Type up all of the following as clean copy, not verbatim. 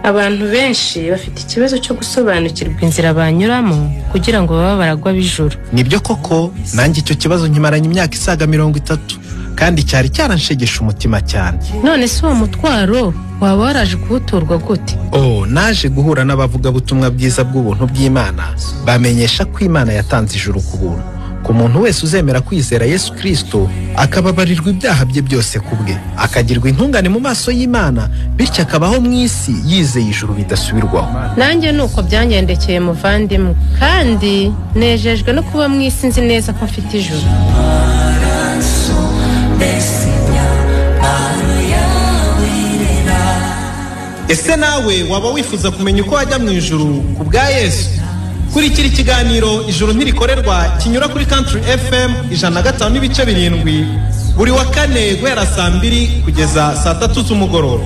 Abantu benshi bafite ikibazo cyo gusobanukirwa inzira banyuramo kugira ngo baba baragwa bijuru. Nibyo koko, nanjye icyo kibazo nkimaranye imyaka isaga 30 kandi cyari cyaranshegesha umutima cyane. None se uwo mutwaro waba waraje kuwuturwa gute? Naje guhura n'abavuga butumwa bwiza bw'ubuntu bw'Imana, bamenyesha ko Imana yatanze ijuru ku buntu ku muntu wese uzemera kwizera Yesu Kristo, akababarirwa ibyaha bye byose kubwe, akagirwa intungane mu maso y'Imana, bityo akabaho mu isi yizeye ijuru bidasubirwaho. Nanjye nuko byangendekeye muvandimwe, kandi nejejwe no kuba mu isi nzi neza ko mfite ijuru. Ese nawe waba wifuza kumenya uko wajya mu ijuru ku bwa Yesu? Kurikira ikiganiro Ijuru ntirikorerwa kinyura kuri Country FM 105.7 buri wa kane guhera saa 2 kugeza saa 3 z'umugoroba.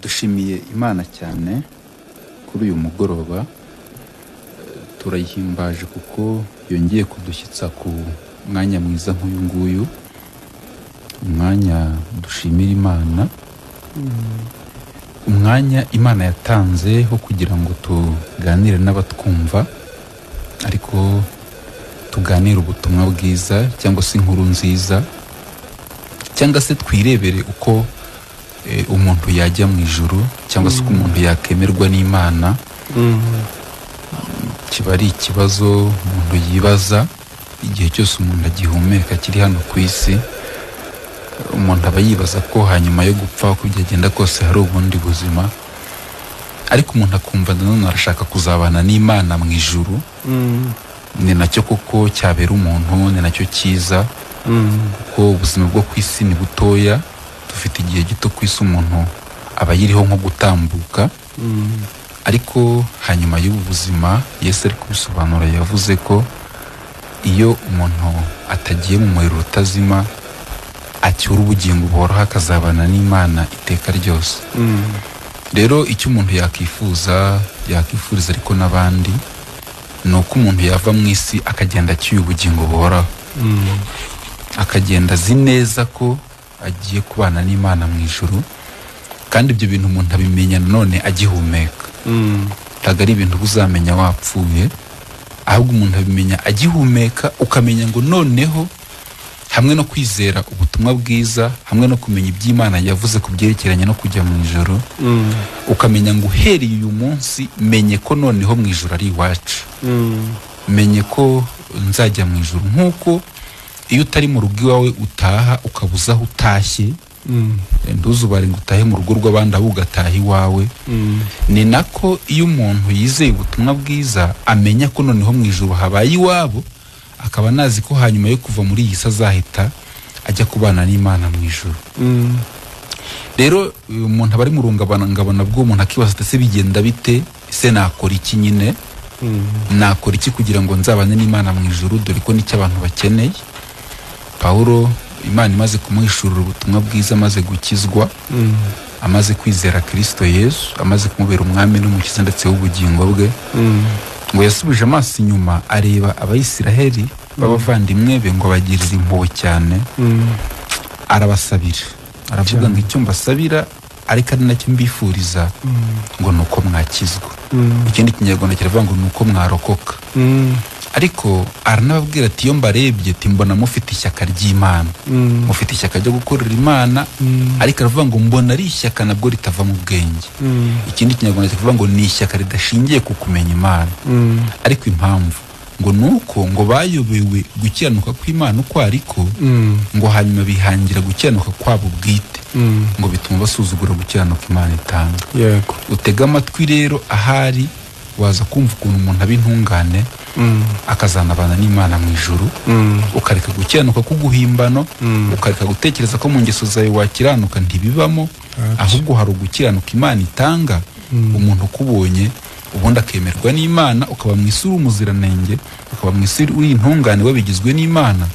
Dushimiye Imana cyane kuri uyu mugoroba, turayihimbaje kuko yongeye kudushyitsa ku mwanya mwiza nk'uyu nguyu, umwanya dushimira Imana, umwanya Imana yatanze ho kugira ngo tuganire n'abatwumva, ariko tuganire ubutumwa bwiza cyangwa se inkuru nziza, cyangwa se twirebere uko umuntu yajya mu ijuru, cyangwa se uko umuntu yakemerwa n'Imana. Kiba ari ikibazo umuntu yibaza igihe cyose umuntu agihumeka kiri hano ku isi. Umuntu aba yibaza ko hanyuma yo gupfa uko byagenda kose hari ubundi buzima, ariko umuntu akumva nanone arashaka kuzabana n'Imana mu ijuru. Ni nacyo koko cyabera umuntu, ni nacyo cyiza, kuko ubuzima bwo ku isi ni butoya, dufite igihe gito ku isi, umuntu aba yiriho nko gutambuka. Ariko hanyuma y'ubu buzima Yesu ari kubisobanura, yavuze ko iyo umuntu atagiye mu muriro utazima acyura ubugingo buhoraho, akazabana n'Imana iteka ryose. Rero icyo umuntu yakifuriza ariko n'abandi, ni uko umuntu yava mu isi akagenda acyuye ubugingo buhoraho, akagenda azi neza ko agiye kubana n'Imana mu ijuru. Kandi ibyo bintu umuntu abimenya none agihumeka, ntabwo ari ibintu uzamenya wapfuye, ahubwo umuntu abimenya agihumeka, ukamenya ngo noneho hamwe no kwizera ubutumwa bwiza, hamwe no kumenya iby'Imana yavuze ku byerekeranye no kujya mu ijuru, ukamenya ngo uhereye uyu munsi menye ko noneho mu ijuru ari iwacu, menye ko nzajya mu ijuru. Nk'uko iyo utari mu rugo iwawe utaha ukabuza aho utashye, ntuzubare ngo utahe mu rugo rw'abandi ahubwo ugataha iwawe, ni nako iyo umuntu yizeye ubutumwa bwiza amenya ko noneho mu ijuru habaye iwabo, akaba nazi ko hanyuma yo kuva muri iyi si azahita ajya kubana n'Imana mu ijuru. Rero umuntu aba ari mu rungabangabana bwo umuntu akibaza ati bigenda bite, ese nakora iki nyine, nakora iki kugira ngo nzabane n'Imana mu ijuru, dore ko nicyo abantu bakeneye. Pawulo, Imana imaze kumuhishurira ubutumwa bwiza, amaze gukizwa, amaze kwizera Kristo Yesu, amaze kumubera umwami n'umukiza ndetse w'ubugingo bwe, ngo yasubije amaso inyuma areba Abayisiraheli b'abavandimwe be ngo abagirire impuhwe cyane, arabasabira, aravuga ngo icyo mbasabira ariko ari nacyo mbifuriza ngo ni uko mwakizwa. Ikindi kinyarwanda kiravuga ngo ni uko mwarokoka. Ariko aranababwira ati iyo mbarebye ati mbona mufite ishyaka ry'Imana, mufite ishyaka ryo gukorera Imana, ariko aravuga ngo mbona ari ishyaka nabwo ritava mu bwenge. Ikindi kinyarwanda kiravuga ngo ni ishyaka ridashingiye ku kumenya Imana, ariko impamvu ngo nuko ngo bayobewe gukiranuka kw'Imana uko ariko, ngo hanyuma bihangira gukiranuka kwabo bwite, ngo bituma basuzugura gukiranuka Imana itanga. Utega amatwi rero, ahari waza kumva ukuntu umuntu aba intungane, akazanabana n'Imana mu ijuru, ukareka gukiranuka k'uguhimbano, ukareka gutekereza ko mu ngeso zawe wakiranuka, ntibibamo, ahubwo hari ugukiranuka Imana itanga. Umuntu ukubonye ubundi akemerwa n'Imana, ukaba mu isi uri umuziranenge, ukaba mu isi uri intungane wabigizwe n'Imana,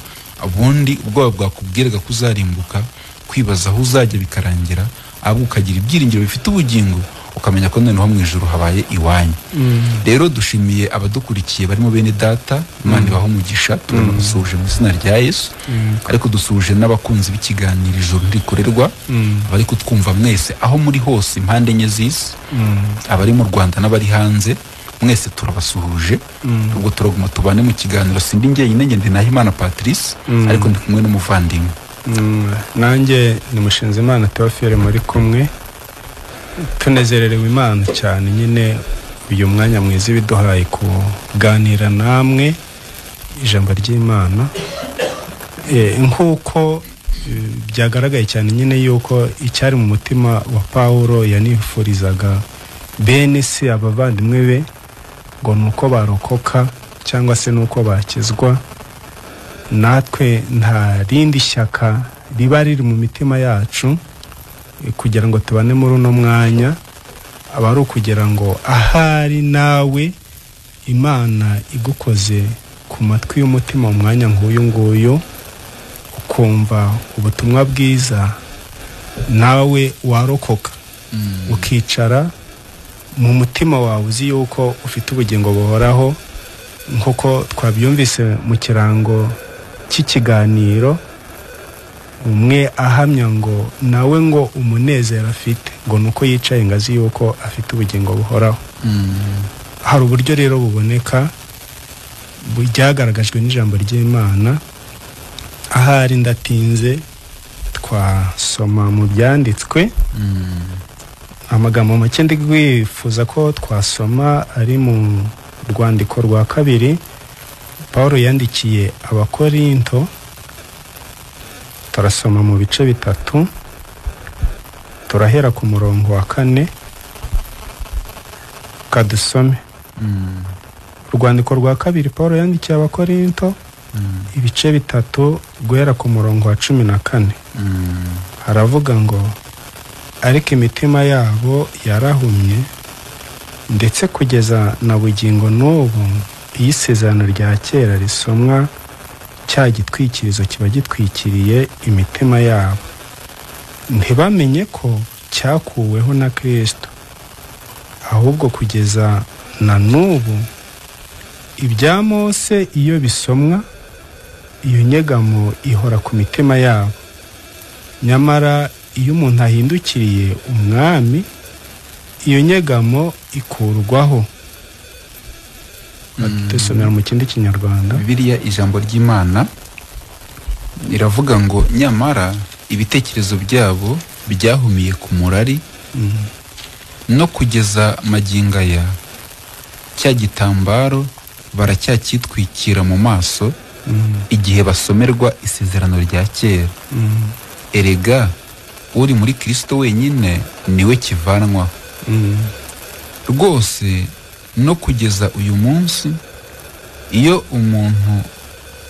ubundi ubwoba bwakubwiraga ko uzarimbuka, kwibaza aho uzajya bikarangira, ahubwo ukagira ibyiringiro bifite ubugingo, ukamenya ko noneho mu ijuru habaye iwanyu. Rero dushimiye abadukurikiye barimo bene data, Imana ibaho umugisha, turabasuhuje mu izina rya Yesu, ariko dusuhuje n'abakunzi b'ikiganiro Ijuru Rikorerwa, abari kutwumva mwese aho muri hose impande enye z'isi, abari mu Rwanda n'abari hanze, mwese turabasuhuje. Ubwo turaguma tubane mu kiganiro, sindi njyenyine, njye ndi Nahimana Patrice, ariko ndi kumwe n'umuvandimwe. Nanjye ni Mushinzimana Theophile muri kumwe. Tunezererewe Imana cyane nyine uyu mwanya mwiza biduhaye kuganira namwe ijambo ry'Imana. Nkuko byagaragaye cyane nyine yuko icyari mu mutima wa Paulo yanifurizaga bene se abavandimwe be ngo nuko barokoka cyangwa se nuko bakizwa. Natwe nta rindi shyaka riba riri mu mitima yacu kugira ngo tubane muri uno mwanya, aba ari ukugira ngo ahari nawe Imana igukoze ku matwi y'umutima mu mwanya nk'uyu nguyu, ukumva ubutumwa bwiza, nawe warokoka ukicara mu mutima wawe uzi yuko ufite ubugingo buhoraho, nk'uko twabyumvise mu kirango cy'ikiganiro, umwe ahamya ngo nawe ngo umunezero afite ngo nuko yicaye ngazi yuko afite ubugingo buhoraho. Hari uburyo rero buboneka byagaragajwe n'ijambo ry'Imana. Ahari ndatinze twasoma mu byanditswe amagambo make ndigwifuza ko twasoma ari mu rwandiko rwa kabiri Paulo yandikiye Abakorinto. Turasoma mu bice bitatu, turahera ku murongo wa 4 kadusome. Urwandiko rwa kabiri Paulo yandikiye Abakorinto, ibice bitatu guhera ku murongo wa 14. Haravuga ngo ariko imitima yabo yarahumye, ndetse kugeza na bugingo n'ubu iyi sezerano rya kera risomwa cya gitwikirizo kiba gitwikiriye imitima yabo, ntibamenye ko cyakuweho na Kristo, ahubwo kugeza na n'ubu ibya Mose iyo bisomwa iyo nyegamo ihora ku mitima yabo. Nyamara iyo umuntu ahindukiriye umwami iyo nyegamo ikurwaho. Tusomera mu kindi Kinyarwanda. Bibiliya ijambo ry'Imana iravuga ngo nyamara ibitekerezo byabo byahumiye ku murari, no kugeza maginga ya cya gitambaro baracyakitwikira mu maso igihe basomerwa isezerano rya kera. Erega uri muri Kristo wenyine niwe kivanwa. Rwose no kugeza uyu munsi iyo umuntu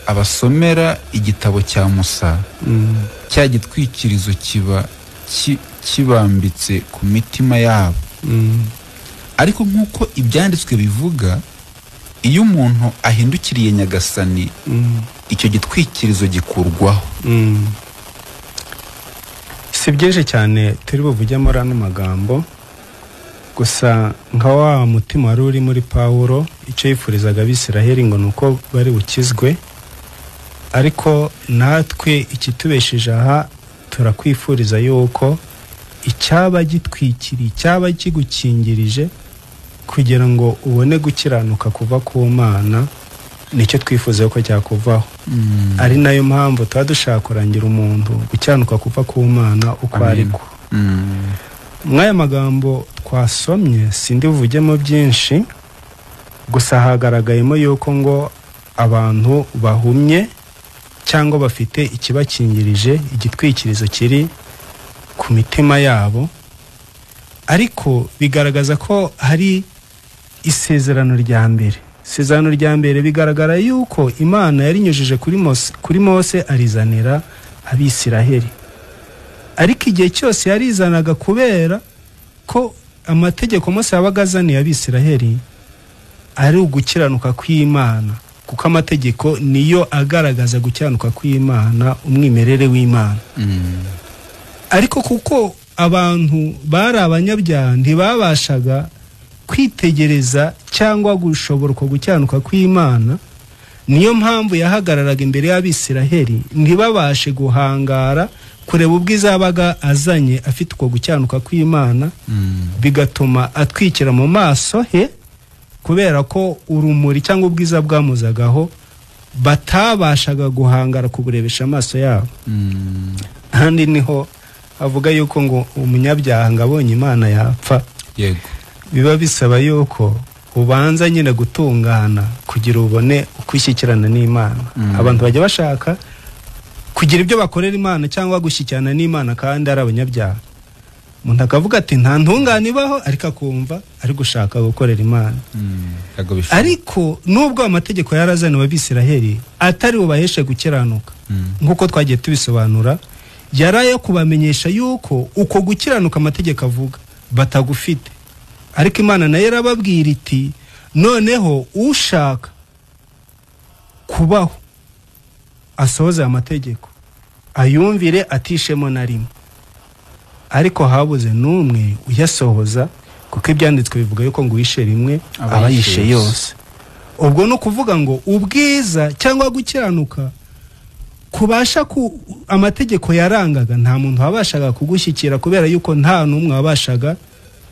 abasomera igitabo cya Musa, cya gitwikirizo kiba kibambitse ku mitima yabo. Ariko nk'uko ibyanditswe bivuga, iyo umuntu ahindukiriye Nyagasani icyo gitwikirizo gikurwaho. Si byinshi cyane turi buvuge muri ano magambo, gusa nka wa mutima wari uri muri Paulo icyo yifurizaga Abisiraheli ngo nuko bari bukizwe. Ariko natwe ikitubesheje aha turakwifuriza yuko icyaba gitwikiriye, icyaba kigukingirije kugira ngo ubone gukiranuka kuva ku Mana, nicyo twifuza ko cyakuvaho. Ari nayo mpamvu tuba dushaka kurangira umuntu gukiranuka kuva ku Mana uko ariko. Mwaya magambo twasomye sindi buvugemo byinshi, gusa hagaragayemo yuko ngo abantu bahumye cyangwa bafite ikibakingirije, igitwikirizo kiri ku mitima yabo. Ariko bigaragaza ko hari isezerano rya mbere. Isezerano rya mbere bigaragara yuko Imana yarinyujije kuri Mose arizanira Abisiraheli. Ariko igihe cyose yarizanaga kubera ko amategeko Mose yabaga azaniye Abisiraheli ari ugukiranuka kw'Imana, kuko amategeko niyo agaragaza gukiranuka kw'Imana, umwimerere w'Imana. Ariko kuko abantu bari abanyabyaha ntibabashaga kwitegereza cyangwa gushobora gukiranuka kw'Imana. Niyo mpamvu yahagararaga imbere y'Abisiraheli ntibabashe guhangara kureba ubwiza yabaga azanye afite uko gukiranuka kw'Imana, bigatuma atwikira mu maso he kubera ko urumuri cyangwa ubwiza bwamuzagaho batabashaga guhangara kuburebesha amaso yabo. Handi niho avuga yuko ngo umunyabyaha ngabonye Imana yapfa. Yego. Biba bisaba yuko ubanza nyine gutungana kugira ubone ukwishyikirana n'Imana. Abantu bajya bashaka kugira ibyo bakorera Imana cyangwa gushyikirana n'Imana kandi ari abanyabyaha. Umuntu akavuga ati nta ntungane ibaho, ariko akumva ari gushaka gukorera Imana. Ariko nubwo amategeko yarazaniwe Abisiraheli atari bubaheshe gukiranuka, nk'uko twagiye tubisobanura, yarayo kubamenyesha yuko uko gukiranuka amategeko avuga batagufite. Ariko Imana nayo yarababwira iti noneho ushaka kubaho asohoze amategeko ayumvire atishemo na rimwe. Ariko habuze n'umwe uyasohoza, kuko ibyanditswe bivuga yuko ngo uwishe rimwe aba yishe yose. Ubwo no kuvuga ngo ubwiza cyangwa gukiranuka kubasha amategeko yarangaga, nta muntu wabashaga kugushyikira kubera yuko nta n'umwe wabashaga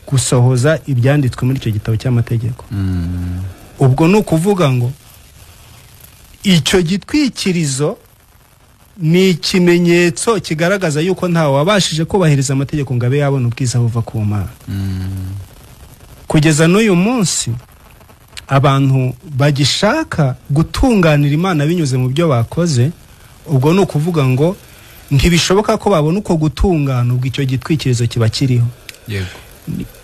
gusohoza ibyanditswe muri icyo gitabo cy'amategeko. Ubwo no kuvuga ngo icyo gitwikirizo ni ikimenyetso kigaragaza yuko ntawe wabashije kubahiriza amategeko ngo abe yabona ubwiza buva ku Mana. Kugeza n'uyu munsi abantu bagishaka gutunganira Imana binyuze mu byo bakoze. Ubwo no kuvuga ngo ntibishoboka ko babona uko gutungana ubwo icyo gitwikirizo kiba kiriho. Yego.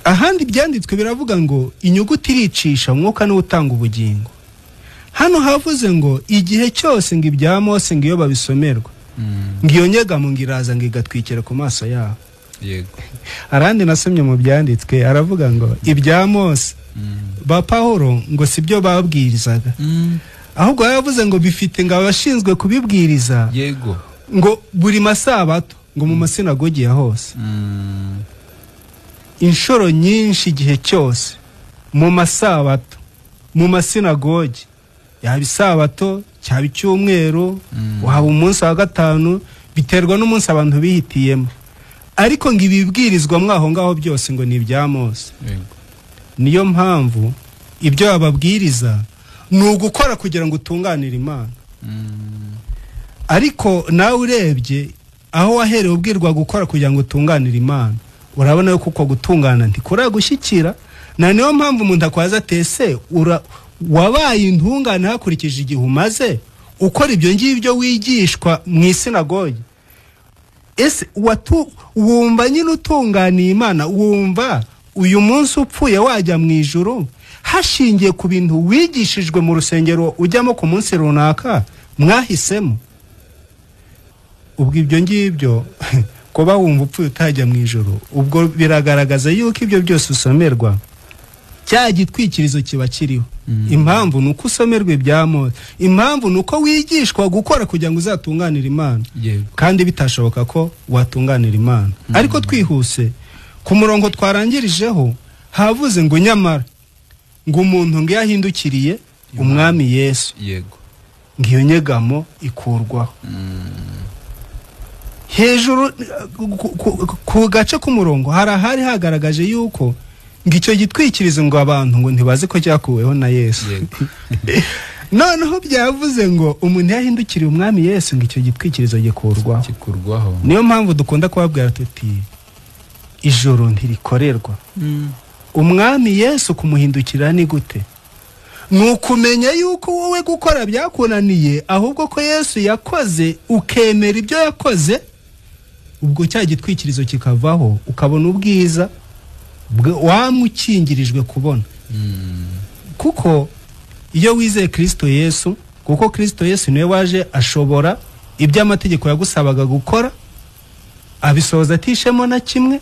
Ahandi byanditswe biravuga ngo inyuguti iricisha, umwuka niwo utanga ubugingo. Hano havuze ngo igihe cyose ngo ibya Mose ngo iyo babisomerwa ngo iyo nyegamo ngo iraza ngo igatwikira ku maso yabo. Yego. Arandi nasomye mu byanditswe aravuga ngo ibya Mose ba Pawulo ngo sibyo babwirizaga, ahubwo yavuze ngo bifite ngo abashinzwe kubibwiriza. Yego. Ngo buri masabato ngo mu masinagogi ya hose. Inshuro nyinshi igihe cyose mu masabato mu masinagogi, yaba isabato cyaba icyumweru waba umunsi wa gatanu, biterwa n'umunsi abantu bihitiyemo. Ariko ngo ibibwirizwa mwaho ngaho byose ngo ni ibya Mose. Niyo mpamvu ibyo bababwiriza ni ugukora kugira ngo utunganire Imana. Ariko nawe urebye aho wahereye ubwirwa gukora kugira ngo utunganire Imana, urabona yuko uko gutungana ntikora gushyikira. Na niyo mpamvu umuntu akwaza tese wabaye intungane hakurikije igihe umaze ukora ibyo ngibyo wigishwa mu isinagogi. Ese wumva nyine utunganiye Imana, wumva uyu munsi upfuye wajya mu ijuru hashingiye ku bintu wigishijwe mu rusengero ujyamo ku munsi runaka mwahisemo? Ubwo ibyo ngibyo kuba wumva upfuye utajya mu ijuru, ubwo biragaragaza yuko ibyo byose usomerwa cya gitwikirizo kiba kiriho. Impamvu nuko usomerwa ibya Mose, impamvu nuko wigishwa gukora kugira ngo uzatunganire Imana. Kandi bitashoboka ko watunganira Imana. Ariko twihuse ku murongo twarangirijeho havuze ngo nyamara ngo umuntu ngo yahindukiriye umwami Yesu, Yego. ngo iyo nyegamo ikurwaho. Hejuru ku gace k'umurongo hari hagaragaje yuko ngo icyo gitwikirizo ngo abantu ngo ntibazi ko cyakuweho na Yesu. Noneho byavuze ngo umuntu yahindukiriye umwami Yesu ngo icyo gitwikirizo gikurwaho. Niyo mpamvu dukunda kubabwira tuti ijoro ntirikorerwa. Umwami Yesu kumuhindukira ni gute? Nukumenya yuko wowe gukora byakunaniye, ahubwo ko Yesu yakoze ukemera ibyo yakoze, ubwo cya gitwikirizo kikavaho ukabona ubwiza wamukingirijwe kubona. Kuko iyo wizeye Kristo Yesu, kuko Kristo Yesu niwe waje ashobora ibyo amategeko yagusabaga gukora abisohoza atishemo na kimwe,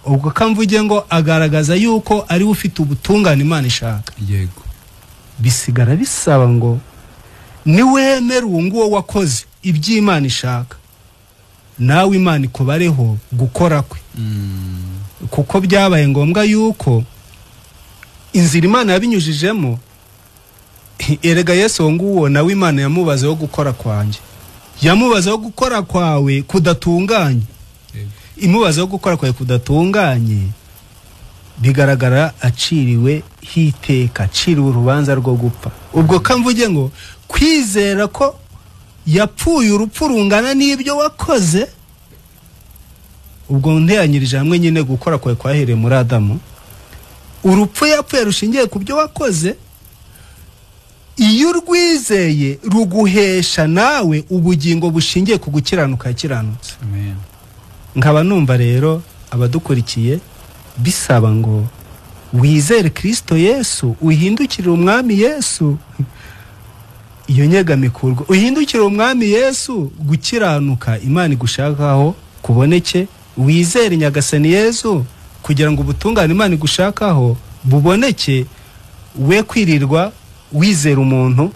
ubwo kamvuge ngo agaragaza yuko ari ufite ubutungane Imana ishaka. Yego. Bisigara bisaba ngo niwemera uwo nguwo wakoze iby'Imana ishaka, nawe Imana ikobareho gukora kwe. Kuko byabaye ngombwa yuko inzira Imana yabinyujijemo, erega Yesu nguwo nawe Imana yamubazeho gukora kwanjye, yamubazeho gukora kwawe kudatunganye. Imubazeho gukora kwawe kudatunganye, bigaragara aciriwe hiteka, aciriwe urubanza rwo gupfa. Ubwo kamvuge ngo kwizera ko yapfuye urupfu rungana n'ibyo wakoze, ubwo nteyanyirije hamwe nyine gukora kwawe kwahereye muri Adamu. Urupfu yapfuye rushingiye ku byo wakoze, iyo urwizeye ruguhesha nawe ubugingo bushingiye ku gukiranuka yakiranutse. Amen. Nkaba numva rero abadukurikiye bisaba ngo wizere Kristo Yesu, uhindukire umwami Yesu, iyo nyegamikurwa uhindukire umwami Yesu, gukiranuka Imana igushakaho kuboneke. Wizere Nyagasani Yesu kugira ngo ubutungane Imana igushakaho buboneke, we kwirirwa wizera umuntu,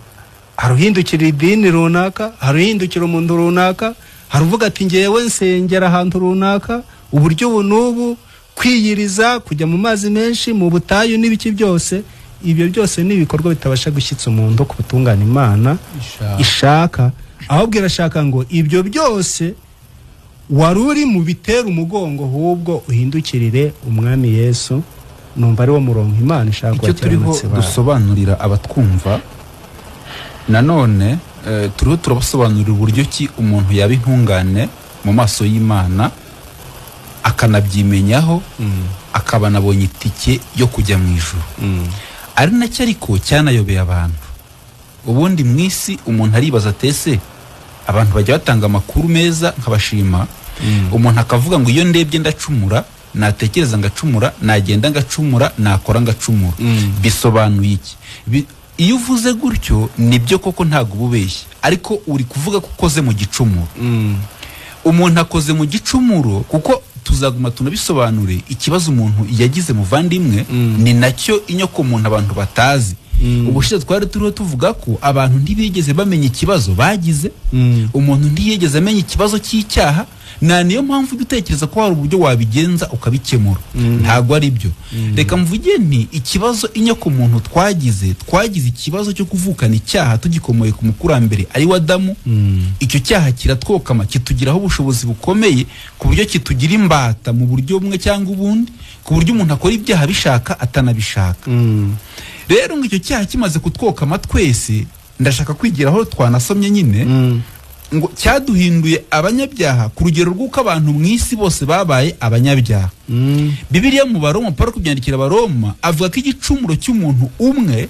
haruhindukira idini runaka, haruhindukira umuntu runaka, haruvuga ati ngewe nsengera ahantu runaka, uburyo ubu n'ubu, kwiyiriza, kujya mu mazi menshi, mu butayu n'ibiki byose. Ibyo byose ni ibikorwa bitabasha gushyitsa umuntu ku butungane Imana ishaka. Ahubwo irashaka ngo ibyo byose waruri mu bitera umugongo, ahubwo uhindukirire umwami Yesu. Numva ari wo murongo Imana ishaka icyo turiho dusobanurira abatwumva. Nanone turiho turabasobanurira uburyo ki umuntu yaba intungane mu maso y'Imana, akanabyimenyaho, akaba nabonye itike yo kujya mu ijuru. Ari nacyo ariko cyanayobeye abantu. Ubundi mu isi umuntu aribaza atese abantu bajya batanga amakuru meza nkabashima, umuntu akavuga ngo iyo ndebye ndacumura, natekereza ngacumura, nagenda ngacumura, nakora ngacumura. Bisobanuye iki? Iyo uvuze gutyo nibyo koko ntago ububeshye, ariko uri kuvuga ko ukoze mu gicumuro. Umuntu akoze mu gicumuro, kuko tuzaguma tunabisobanure ikibazo umuntu yagize muvandimwe, ni nacyo inyoko umuntu abantu batazi. Ubushize twari turiho tuvuga ko abantu ntibigeze bamenya ikibazo bagize, umuntu ntiyigeze amenya ikibazo cy'icyaha, na niyo mpamvu dutekereza ko hari uburyo wabigenza ukabikemura. Ntago ari byo. Reka mvuge nti ikibazo inyoko umuntu twagize ikibazo cyo kuvukana icyaha tugikomoye ku mukurambere ari wa Adamu. Icyo cyaha kiratwokama, kitugiraho ubushobozi bukomeye ku buryo kitugira imbata mu buryo bumwe cyangwa ubundi, ku buryo umuntu akora ibyaha bishaka atanabishaka. Rero ngo icyo cyaha kimaze kutwokama twese, ndashaka kwigiraho twanasomye nyine ngo cyaduhinduye abanyabyaha ku rugero rw'uko abantu mu isi bose babaye abanyabyaha. Bibiliya mu Baroma, Paulo kubyandikira Abaroma avuga ko igicumuro cy'umuntu umwe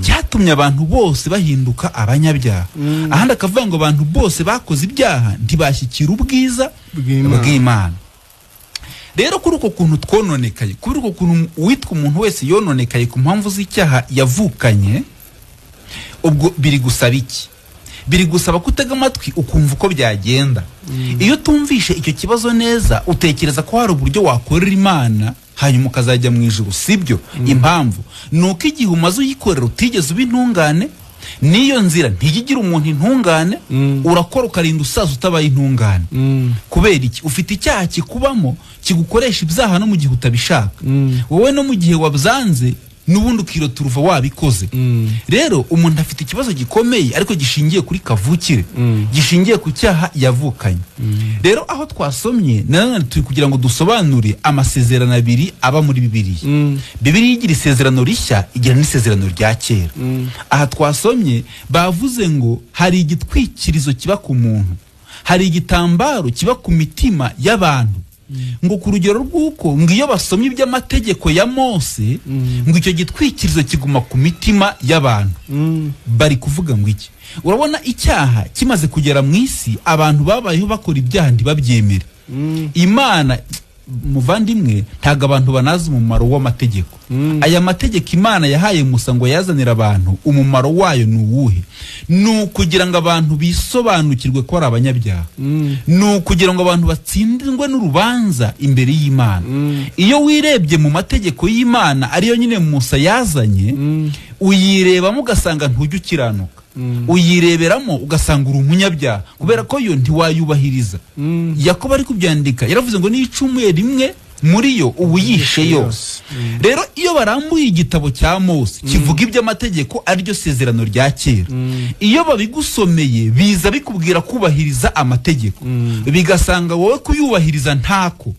cyatumye abantu bose bahinduka abanyabyaha. Ahandi akavuga ngo abantu bose bakoze ibyaha ntibashyikira ubwiza bw'Imana. Rero kuri uko kuntu twononekaye, kuri uko kuntu witwa umuntu wese yononekaye ku mpamvu z'icyaha yavukanye, ubwo biri gusaba iki? Biri gusaba kutega amatwi ukumva uko byagenda. Iyo tumvishe icyo kibazo neza, utekereza ko hari uburyo wakorera Imana hanyuma ukazajya mu ijuru, sibyo? Impamvu nuko igihe umaze uyikorera utigeze uba intungane, niyo nzira ntiyigira umuntu intungane, urakora ukarinda usaza utabaye intungane. Kubera iki? Ufite icyaha kikubamo kigukoresha ibyaha no mu gihe utabishaka, wowe no mu gihe wabyanze nubundi ukirota uruva wabikoze. Rero umuntu afite ikibazo gikomeye ariko gishingiye kuri kavukire, gishingiye ku cyaha yavukanye. Rero aho twasomye nanone turi kugira ngo dusobanure amasezerano abiri aba muri Bibiliya. Bibiliya igira isezerano rishya, igira n'isezerano rya kera. Aha twasomye bavuze ngo hari igitwikirizo kiba ku muntu, hari igitambaro kiba ku mitima y'abantu. Ngo ku rugero rw'uko ngo iyo basomye iby'amategeko ya Mose, ngo icyo gitwikirizo kiguma ku mitima y'abantu. Bari kuvuga ngo iki? Urabona icyaha kimaze kugera mu isi, abantu babayeho bakora ibyaha ntibabyemere. Imana muvandimwe ntago abantu banazi umumaro w'amategeko. Aya mategeko Imana yahaye Musa ngo yazanira abantu, umumaro wayo ni uwuhe? Ni ukugira ngo abantu bisobanukirwe ko ari abanyabyaha, ni ukugira ngo abantu batsindwe n'urubanza imbere y'Imana. Iyo wirebye mu mategeko y'Imana ariyo nyine Musa yazanye, uyirebamo ugasanga ntujya ukiranuka, uyireberamo ugasanga uri umunyabyaha kubera ko yo ntiwayubahiriza. Yakobo ari kubyandika yaravuze ngo n'icumuye rimwe muri yo ubu yishe yose. Rero iyo barambuye igitabo cya Mose kivuga iby'amategeko ariryo sezerano rya kera, iyo babigusomeye biza bikubwira kubahiriza amategeko, bigasanga wowe kuyubahiriza ntako,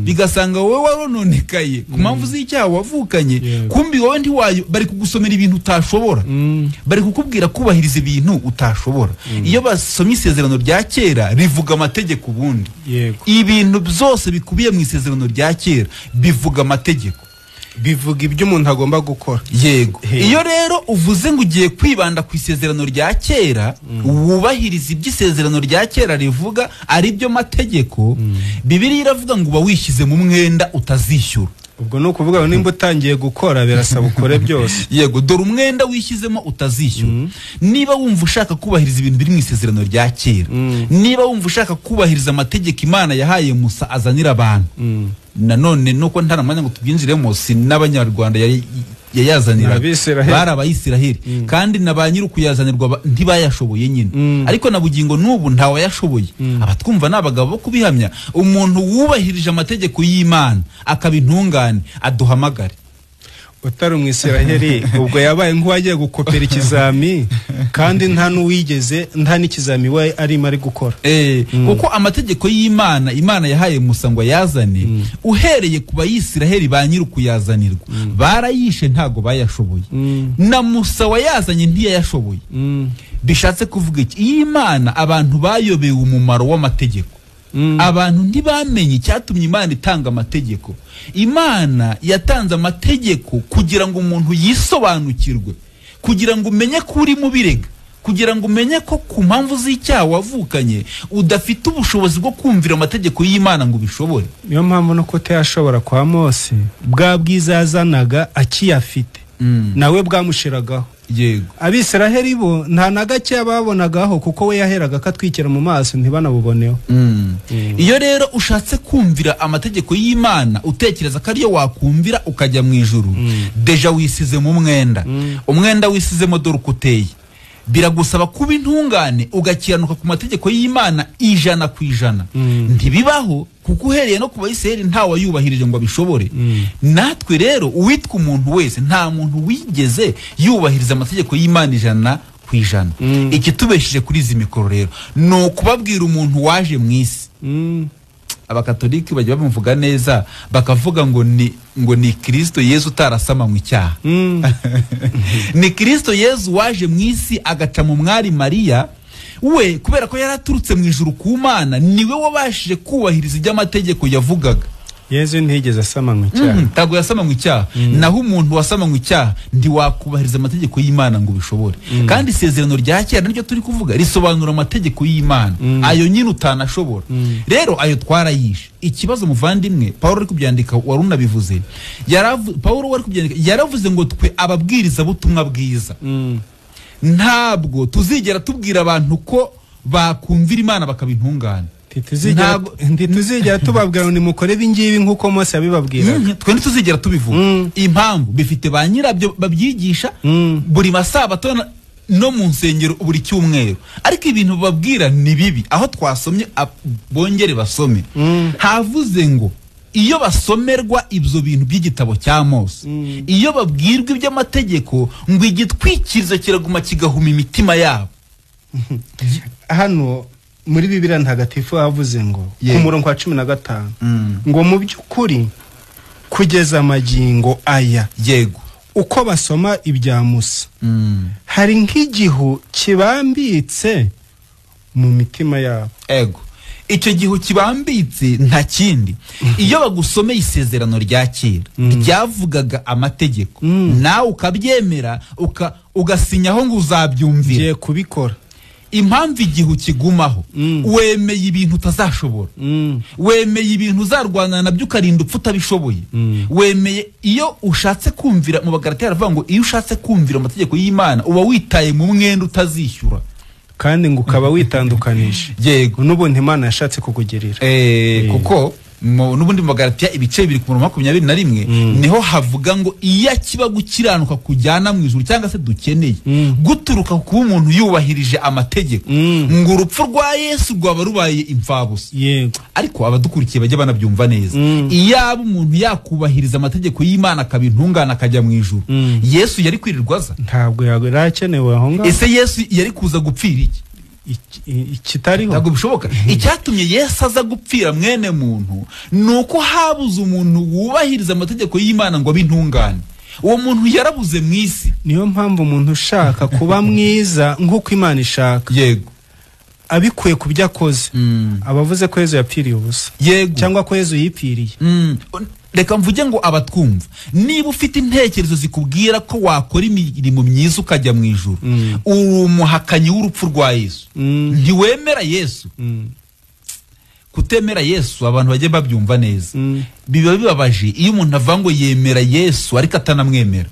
bigasanga wowe warononekaye ku mpamvu z'icyaha wavukanye, kumbi wowe bari kugusomera ibintu utashobora, bari kukubwira kubahiriza ibintu utashobora. Iyo basomye isezerano rya kera rivuga amategeko ubundi, ibintu byose bikubiye mu isezerano rya kera bivuga amategeko, bivuga ibyo umuntu agomba gukora. Yego. Iyo rero uvuze ngo ugiye kwibanda ku isezerano rya kera, wubahiriza iby'isezerano rya kera rivuga ari byo mategeko, Bibiliya iravuga ngo uba wishyize mu mwenda utazishyura. Ubwo no kuvuga ngo nimba utangiye gukora birasaba ukore byose. Yego, dore umwenda wishyizemo utazishyura. Niba wumva ushaka kubahiriza ibintu biri mu isezerano rya kera, niba wumva ushaka kubahiriza amategeko Imana yahaye Musa azanira abantu, nanone nuko ntaramanya ngo tubyinjiremo, si n'abanyarwanda yayazanira bari abayisiraheli, kandi na ba nyiri kuyazanirwa ntibayashoboye nyine, ariko na bugingo n'ubu ntawe yashoboye. Abatwumva n'abagabo bo kubihamya, umuntu wubahirije amategeko y'Imana akaba intungane aduhamagare. Utari umwisiraheli ubwo yabaye nk'uwagiye gukopera ikizami kandi nta n'uwigeze nta n'ikizami we arimo ari gukora. Kuko amategeko y'Imana Imana yahaye Musa ngo yazane, uhereye ku bayisiraheli ba nyiri kuyazanirwa barayishe ntago bayashoboye, na Musa wayazanye ntiyayashoboye. Bishatse kuvuga iki? Imana abantu bayobeye umumaro w'amategeko, abantu ntibamenye icyatumye Imana itanga amategeko. Imana yatanze amategeko kugira ngo umuntu yisobanukirwe, kugira ngo umenye ko uri mu birega, kugira ngo umenye ko ku mpamvu z'icyaha wavukanye udafite ubushobozi bwo kumvira amategeko y'Imana ngo bishobore. Niyo mpamvu no kutayashobora kwa Mose, bwa bwiza yazanaga akiyafite, nawe bwamushiragaho. Yego. Abisiraheli bo nta na gake babonagaho kuko we yaheraga katwikira mu maso ntibanabuboneho. Iyo rero ushatse kumvira amategeko y'Imana utekereza ko ariyo wakumvira ukajya mu ijuru, deja wisize mu mwenda, umwenda wisizemo dore ukuteye. Biragusaba kuba intungane ugakiranuka ku mategeko y'Imana 100%. Ntibibaho kuko uhereye no ku bayisiraheli nta wayubahirije ngo abishobore. Natwe rero uwitwa umuntu wese, nta muntu wigeze yubahiriza amategeko y'Imana 100%. Ikitubeshije kuri izi mikoro rero no kubabwira umuntu waje mu isi. Abakatoliki bajya bamuvuga neza bakavuga ngo ni Kristo Yesu utarasama mu icyaha. Ni Kristo Yesu waje mu isi agaca mu mwari Mariya, we kubera ko yaraturutse mu ijuru ku Mana, niwe wabashije kubahiriza iby'amategeko yavugaga. Yesu ntigeze asama mu icyaha. Tago yasama mu icyaha. Naho umuntu wasama mu icyaha ndi wakubahiriza amategeko y'Imana ngo bishobore. Kandi isezerano rya kera niryo turi kuvuga risobanura amategeko y'Imana, ayo nyine utanashobora. Rero ayo twarayishe. Ikibazo muvandimwe Paulo ari kubyandika waruna bivuze, Paulo wari kubyandika yaravuze ngo twe ababwiriza butumwa bwiza, ntabwo tuzigera tubwira abantu ko bakumvira Imana bakabintungana. Ntituzigera tubabwira ni mukore bingibi nkuko Mose yabibabwira. Twe ntituzigera tubivuga. Impamvu bifite ba nyirabyo babyigisha buri masabato no mu nsengero buri cyumweru, ariko ibintu babwira ni bibi. Aho twasomye bongere basome, havuze ngo iyo basomerwa ibyo bintu by'igitabo cya Mose, iyo babwirwa iby'amategeko ngo igitwikirizo kiraguma kigahuma imitima yabo. Hano muri Bibiliya ntagatifu havuze ngo ku murongo wa 15 ngo mu by'ukuri kugeza amagingo aya, yego, uko basoma ibya Musa hari nk'igihu kibambitse mu mitima yabo. Ego, icyo gihu kibambitse nta kindi. Iyo bagusomeye isezerano rya kera ryavugaga amategeko, nawe ukabyemera ugasinyaho ngo uzabyumvira, ugiye kubikora. Impamvu igihu kigumaho, wemeye ibintu utazashobora, wemeye ibintu uzarwana nabyo ukarinda upfa utabishoboye, wemeye. Iyo ushatse kumvira, mu Bagalatiya aravuga ngo iyo ushatse kumvira amategeko y'Imana uba witaye mu mwenda utazishyura, kandi ngo ukaba witandukanije. Yego, n'ubundi Imana yashatse kukugirira. Kuko n'ubundi mu Galatiya ibice biri ku 21 niho havuga ngo iyo kiba gukiranuka kujyana mu ijuru cyangwa se dukeneye guturuka ku umuntu yubahirije amategeko ngo urupfu rwa Yesu rwaba rubaye imfabusa. Yego. Ariko abadukurikiye bajya banabyumva neza. Iyaba umuntu yakubahiriza amategeko y'Imana akabintungana akajya mu ijuru, Yesu yari kwirirwaza? Ntabwo yarakenewe aho ngaho. Ese Yesu yari kuza gupfira iki? Ikitariho. Ntabwo bishoboka. Icyatumye Yesu aza gupfira mwene muntu nuko habuze umuntu wubahiriza amategeko y'Imana ngo abintungane. Uwo muntu yarabuze mu isi. Niyo mpamvu umuntu ushaka kuba mwiza nk'uko Imana ishaka, yego, abikuye ku byo akoze, abavuze ko Yesu yapfiriye ubusa, yego, cyangwa ko Yesu yipfiriye. Reka mvuge ngo abatwumva, niba ufite intekerezo zikubwira ko wakora imirimo myiza ukajya mu ijuru, umuhakanyi w'urupfu rwa Yesu, ntiwemera Yesu. Kutemera Yesu abantu bajye babyumva neza. Biba bibabaje iyo umuntu avuga ngo yemera Yesu ariko atanamwemera.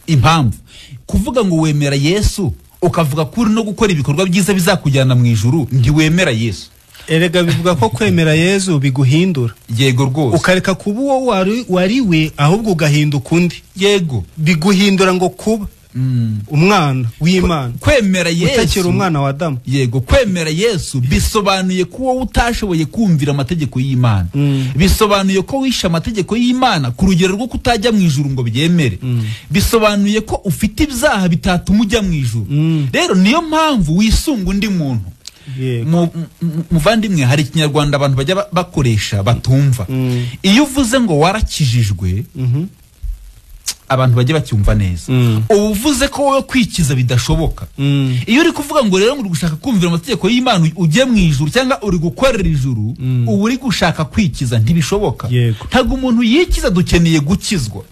Impamvu kuvuga ngo wemera Yesu ukavuga kuri no gukora ibikorwa byiza bizakujyana mu ijuru, ntiwemera Yesu. Erega bivuga ko kwemera Yesu biguhindura. Yego rwose. Ukareka kuba uwo wariwe ahubwo ugahinduka undi. Yego. Biguhindura ngo kuba umwana w'Imana. Kwemera Yesu utakira umwana wa Adamu. Yego, kwemera Yesu bisobanuye ko wowe utashoboye kumvira amategeko y'Imana. Bisobanuye ko wisha amategeko y'Imana ku rugero rwo kutajya mu ijuru ngo byemere. Bisobanuye ko ufite ibyaha bitatuma ujya mu ijuru. Rero niyo mpamvu wisunga undi muntu. Muvandimwe, hari ikinyarwanda abantu bajya bakoresha batumva. Iyo uvuze ngo warakijijwe, abantu bajye bacyumva neza. Uvuze ko wowe kwikiza bidashoboka. Iyo uri kuvuga ngo rero uri gushaka kumvira amategeko y'Imana ujye mu ijuru cyangwa uri gukorera ijuru, ubu uri gushaka kwikiza, ntibishoboka. Ntabwo umuntu yikiza, dukeneye gukizwa.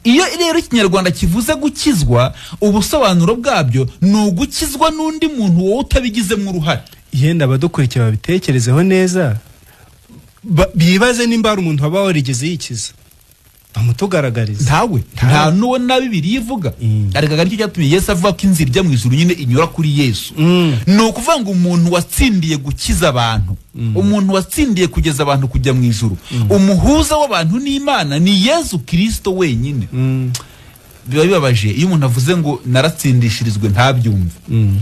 Iyo rero ikinyarwanda kivuze gukizwa, ubusobanuro bwabyo ni ugukizwa n'undi muntu wowe utabigizemo uruhare. Yenda abadukurikiye babitekerezeho neza, bibaze nimba hari umuntu waba warigeze yikiza, bamutugaragariza. Nta n'uwo na Bibiliya ivuga. Ariko nicyo cyatumye Yesu avuga ko inzira ijya mu ijuru nyine inyura kuri Yesu. Ni ukuvuga ngo umuntu watsindiye gukiza abantu, umuntu watsindiye kugeza abantu kujya mu ijuru, umuhuza w'abantu n'Imana ni Yesu Kristo wenyine. Biba bibabaje iyo umuntu avuze ngo naratsindishirizwe ntabyumve.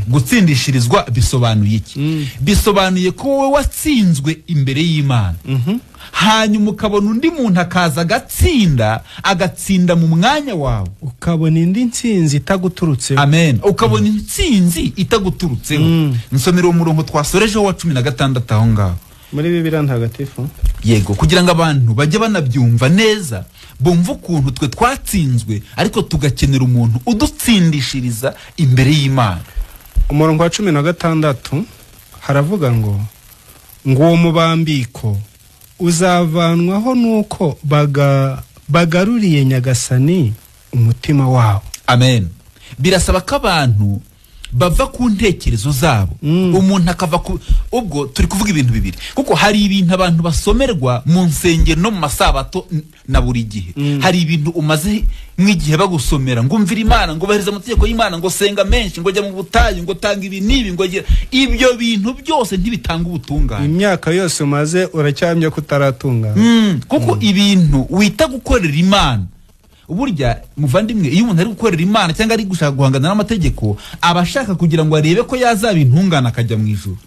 Gutsindishirizwa bisobanuye iki? Bisobanuye ko wowe watsinzwe imbere y'Imana, hanyuma ukabona undi muntu akaza agatsinda mu mwanya wawe, ukabona indi ntsinzi itaguturutseho. Amen. Ukabona intsinzi itaguturutseho. Nsomera umurongo twasorejeho wa 16 aho ngaho muri Bibiliya ntagatifu. Yego, kugira ngo abantu bajye banabyumva neza, bumva ukuntu twe twatsinzwe ariko tugakenera umuntu udutsindishiriza imbere y'Imana. Umurongo wa 16 haravuga ngo uwo mubambiko uzavanwaho nuko bagaruriye Nyagasani umutima wabo. Amen. Birasaba ko abantu bava ku ntekerezo zabo, umuntu akava ubwo turi kuvuga ibintu bibiri, kuko hari ibintu abantu basomerwa mu nsengero no mu masabato na buri gihe. Hari ibintu umaze nk'igihe bagusomera ngo umvira Imana, ngo bahiriza amategeko y'Imana, ngo senga menshi, ngo jya mu butayu, ngo tanga ibi nibi, ngo gira ibyo bintu byose ntibitanga ubutungane. Imyaka yose umaze uracyamye kutaratungana. Kuko ibintu wita gukorera Imana, burya muvandimwe, iyo umuntu ari gukorera Imana cyangwa ari gushaka guhangana n'amategeko, abashaka kugira ngo arebe ko yazabintungana akajya mu ijuru.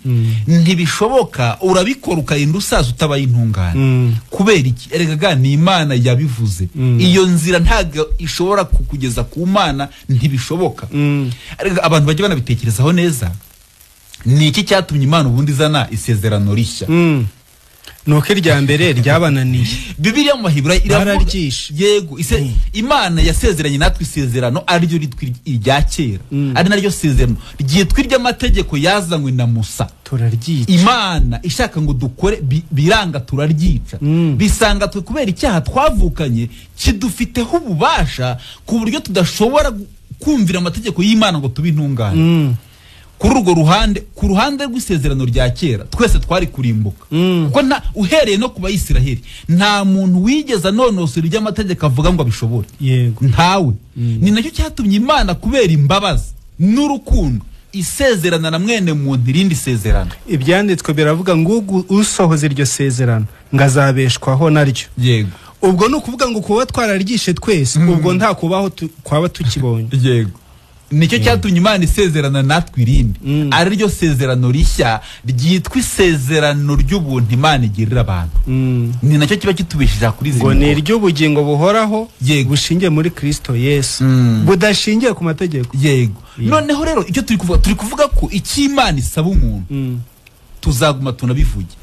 Ntibishoboka. Urabikora ukarinda usaza utabaye intungane. Kubera iki? Erega ni Imana yabivuze. Iyo nzira ntago ishobora kukugeza ku Mana, ntibishoboka. Erega abantu bajye banabitekerezaho neza. Ni iki cyatumye Imana ubundi izana isezerano rishya? Nuko irya mbere ryabananiye. Bibiliya mu Baheburayo iravuga. Yego, Imana yasezeranye natwe isezerano ariryo ritwa irya kera, ari naryo sezerano ryitwa iry'amategeko yazanywe na Musa. Turaryica. Imana ishaka ngo dukore biranga turaryica. Bisanga twe kubera icyaha twavukanye kidufiteho ububasha ku buryo tudashobora kumvira amategeko y'Imana ngo tubintungane. Kuri urwo ruhande, ku ruhande rw'isezerano rya kera, twese twari kurimbuka. Kuko uhereye no kuba Isiraheli, nta muntu wigeza nonosora iby'amategeko avuga ngo abishobore. Yego. Ntawe. Ni nacyo cyatumye Imana kubera imbabazi n'urukundo isezerana na mwene muntu irindi sezerano. Ibyanditswe biravuga ngo usohoza iryo sezerano ngazabeshwaho naryo. Yego. Ubwo no kuvuga ngo kuba twararyishe twese ubwo nta kubaho kwaba tukibonye. Yego. Nicyo cyatumye Imana isezerana natwe irindi ari ryo sezerano rishya ryitwa isezerano ry'ubuntu Imana igirira abantu. Ni nacyo kiba kitubishije kuri zino ngo ni iry'ubugingo buhoraho bushingiye muri Kristo Yesu budashingiye ku mategeko. Yego. Noneho rero icyo turi kuvuga ko iki Imana isaba umuntu tuzaguma tunabivuge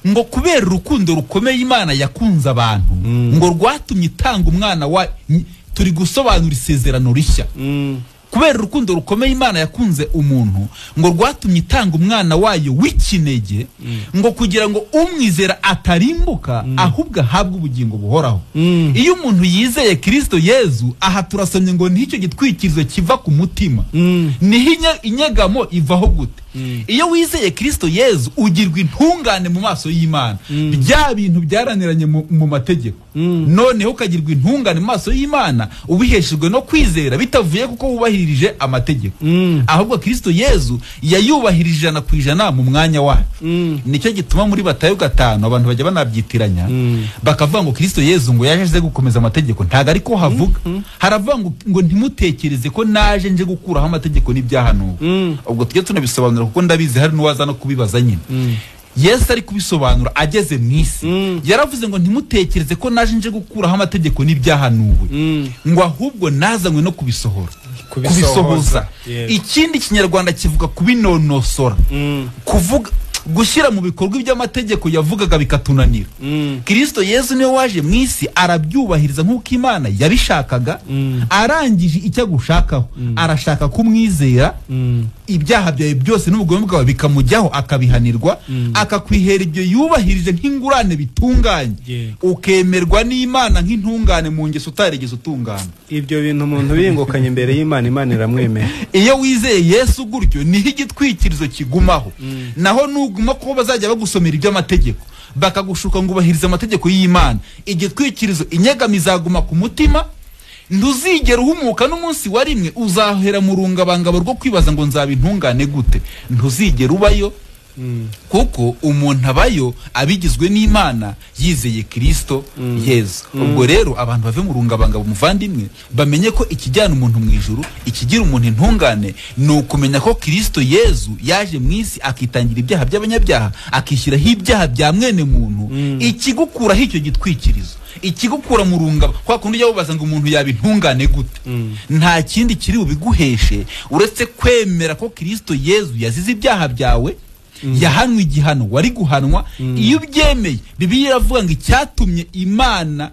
ngo kubera urukundo rukomeye Imana yakunze abantu ngo rwatumye itanga umwana wa turi gusobanura isezerano rishya. Kubera urukundo rukomeye Imana yakunze umuntu ngo rwatumye itanga umwana wayo w'ikinege ngo kugira ngo umwizera atarimbuka ahubwo ahabwe ubugingo buhoraho. Iyo umuntu yizeye Kristo Yezu aha turasomye ngo nicyo gitwikirizo kiva ku mutima niho inyegamo ivaho gute. Iyo wizeye Kristo Yezu ugirwa intungane mu maso y'Imana. Bya bintu byaraniranye mu mategeko noneho ukagirwa intungane mu maso y'Imana ubiheshejwe no kwizera bitavuye kuko wubahirije amategeko ahubwo Kristo Yezu yayubahirije 100% mu mwanya wacu. Nicyo gituma muri Matayo 5 abantu bajya banabyitiranya bakavuga ngo Kristo Yezu ngo yaje gukomeza amategeko ntago ariko havuga. Haravuga ngo ntimutekereze ko naje nje gukuraho amategeko n'ibyahanuwe. Ubwo tujye tunabisobanura kuko ndabizi hari nuwaza no kubibaza nyine. Yesu ari kubisobanura ageze mu isi yaravuze ngo ntimutekereze ko naje nje gukuraho amategeko n'ibyahanuwe ngo ahubwo nazanywe no kubisohoza. Ikindi kinyarwanda kivuga kubinonosora kuvuga gushyira mu bikorwa iby'amategeko yavugaga bikatunanira. Kristo Yesu niwe waje mu isi arabyubahiriza nk'uko Imana yabishakaga arangije icyo agushakaho arashaka kumwizera ibyaha byawe byose n'ubugome bwawe bikamujyaho akabihanirwa akakwihera ibyo yubahirije nk'ingurane bitunganye ukemerwa n'Imana nk'intungane mu ngeso utarigeze utungana. Ibyo bintu umuntu bingukanye imbere y'Imana Imana iramwemera. Iyo wizeye Yesu gutyo niho igitwikirizo kigumaho. Naho nuguma ko bazajya bagusomera iby'amategeko bakagushuka ngo ubahirize amategeko y'Imana igitwikirizo inyegamiza ku mutima ntuzigera uhumuka n'umunsi wa rimwe uzahera mu rungabangabo rwo kwibaza ngo nzaba intungane gute. Ntuzigera ubayo kuko umuntu abayo abigizwe n'Imana yizeye Kristo Yezu. Ubwo rero abantu bave mu rungabangabo muvandimwe bamenye ko ikijyana umuntu mu ijuru ikigira umuntu intungane ni ukumenya ko Kristo Yezu yaje mu isi akitangira ibyaha by'abanyabyaha akishyiraho ibyaha bya mwene muntu ikigukuraho icyo gitwikirizo ikigukura mu rungaba kwa kundi ujya ubaza ngo umuntu yaba intungane gute. Nta kindi kiri bubiguheshe uretse kwemera ko Kristo Yezu yazize ibyaha byawe yahanwe igihano wari guhanwa. Iyo ubyemeye Bibiliya iravuga ngo icyatumye Imana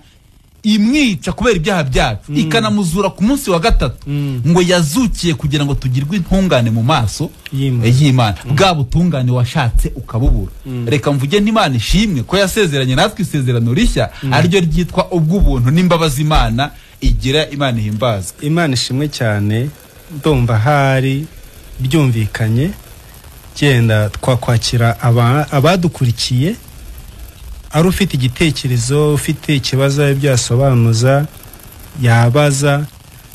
imwica kubera ibyaha byacu ikanamuzura ku munsi wa gatatu ngo yazukiye kugira ngo tugirwe intungane mu maso y'Imana. Bwa butungane washatse ukabubura. Reka mvuge n'Imana ishimwe ko yasezeranye natwe isezerano rishya ariryo ryitwa ubw'ubuntu n'imbabazi Imana igira. Imana ihimbazwe. Imana ishimwe cyane. Ndumva hari byumvikanye genda twakwakira abadukurikiye ari ufite igitekerezo ufite ikibazo byasobanuza yabaza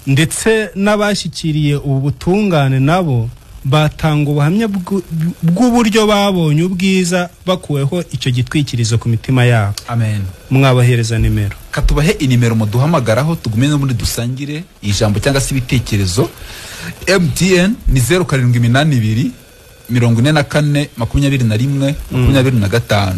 ndetse n'abashyikiriye ubu butungane nabo batanga ubuhamya bw'uburyo babonye ubwiza bakuweho icyo gitwikirizo ku mitima yabo. Amen. Mwabahereza nimero katubahe inimero muduhamagaraho tugume no muri dusangire ijambo cyangwa se ibitekerezo. MTN ni 0782 44 21 25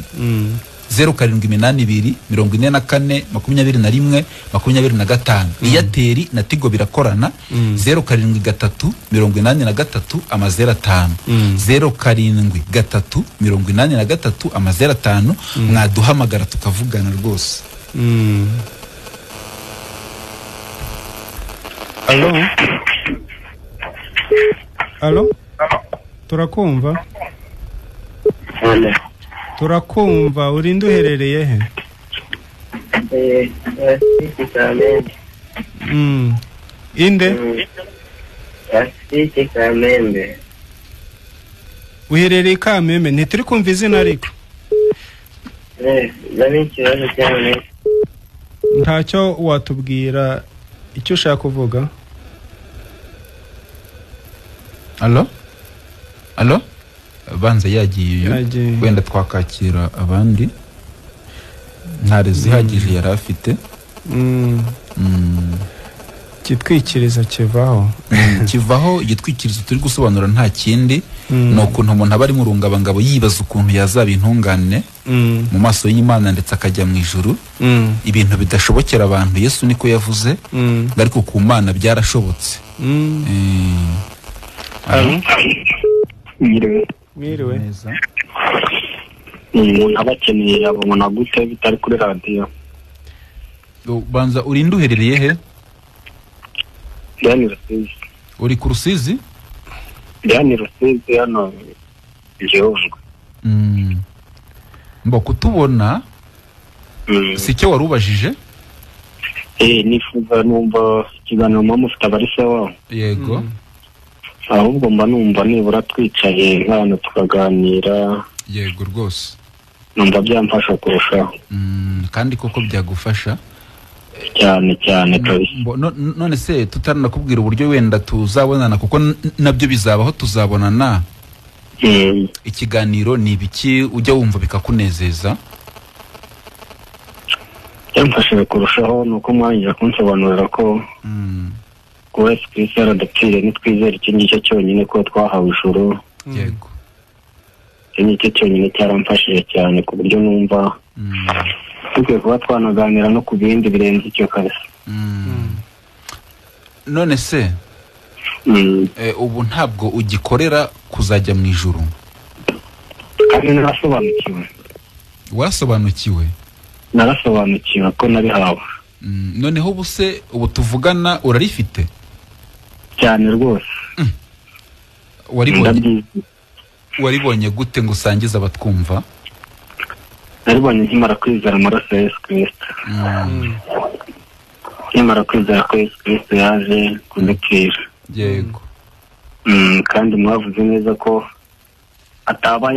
0782 44 21 25. Airtel na Tigo birakorana 0783 83 05 0783 83 05 mwaduhamagara tukavugana rwose. Allo turakumva turakumva urinde uherereye he? Inde Kamembe. Uherereye Kamembe ntituri kumva izina ariko Nari ikibazo cyane. Ntacyo watubwira icyo ushaka kuvuga? Allo Allo banza yagiye wenda twakakira abandi ntare zihagije yari afite kitwikiriza kivaho igitwikirizo turi gusobanura nta kindi no kuntu umuntu aba ari mu rungabangabo yibaza ukuntu yazaba intungane mu maso y'Imana ndetse akajya mu ijuru ibintu bidashobokera abantu Yesu niko yavuze ariko ku Mana byarashobotse. Mwiriwe neza umuntu abakeneye abona gute bitari kuri radio? Banza urinde uherereye he? Ndani Rusizi. Uri ku Rusizi? Ndani Rusizi hano Gihundwe. Mbo kutubona sicyo warubajije? Nifuza numva ikiganiro mama ufite abarisa wao. Yego. Ahubwo mba numva nibura twicaye nk'abantu tukaganira. Yego rwose. Numva byamfasha kurushaho. Kandi koko byagufasha cyane kabisa. None se tutaranakubwira uburyo wenda tuzabonana kuko nabyo bizabaho tuzabonana. Ikiganiro ni ibiki ujya wumva bikakunezeza? Byamfashije kurushaho nuko mwangira kunsobanurira ko kuba Kristo yaradapfiriye nitwizera iki ngicyo cyonyine ko twahawe ijuru. Yego. Iki ngicyo cyonyine cyaramfashije cyane ku buryo numva tukwiye kuba twanaganira no ku bindi birenze icyo kabisa. None se ubu ntabwo ugikorera kuzajya mu ijuru? Kandi narasobanukiwe. Wasobanukiwe? Narasobanukiwe ko nabihawe. Noneho ubuse ubu tuvugana urarifite? Cyane rwose. Waribonye gute ngo usangize abatwumva? Naribonye nkimara kwizera amaraso ya Yesu Kristo. Nkimara kwizera ko Yesu Kristo yaje kudupfira. Yego. Kandi mwavuze neza ko ataba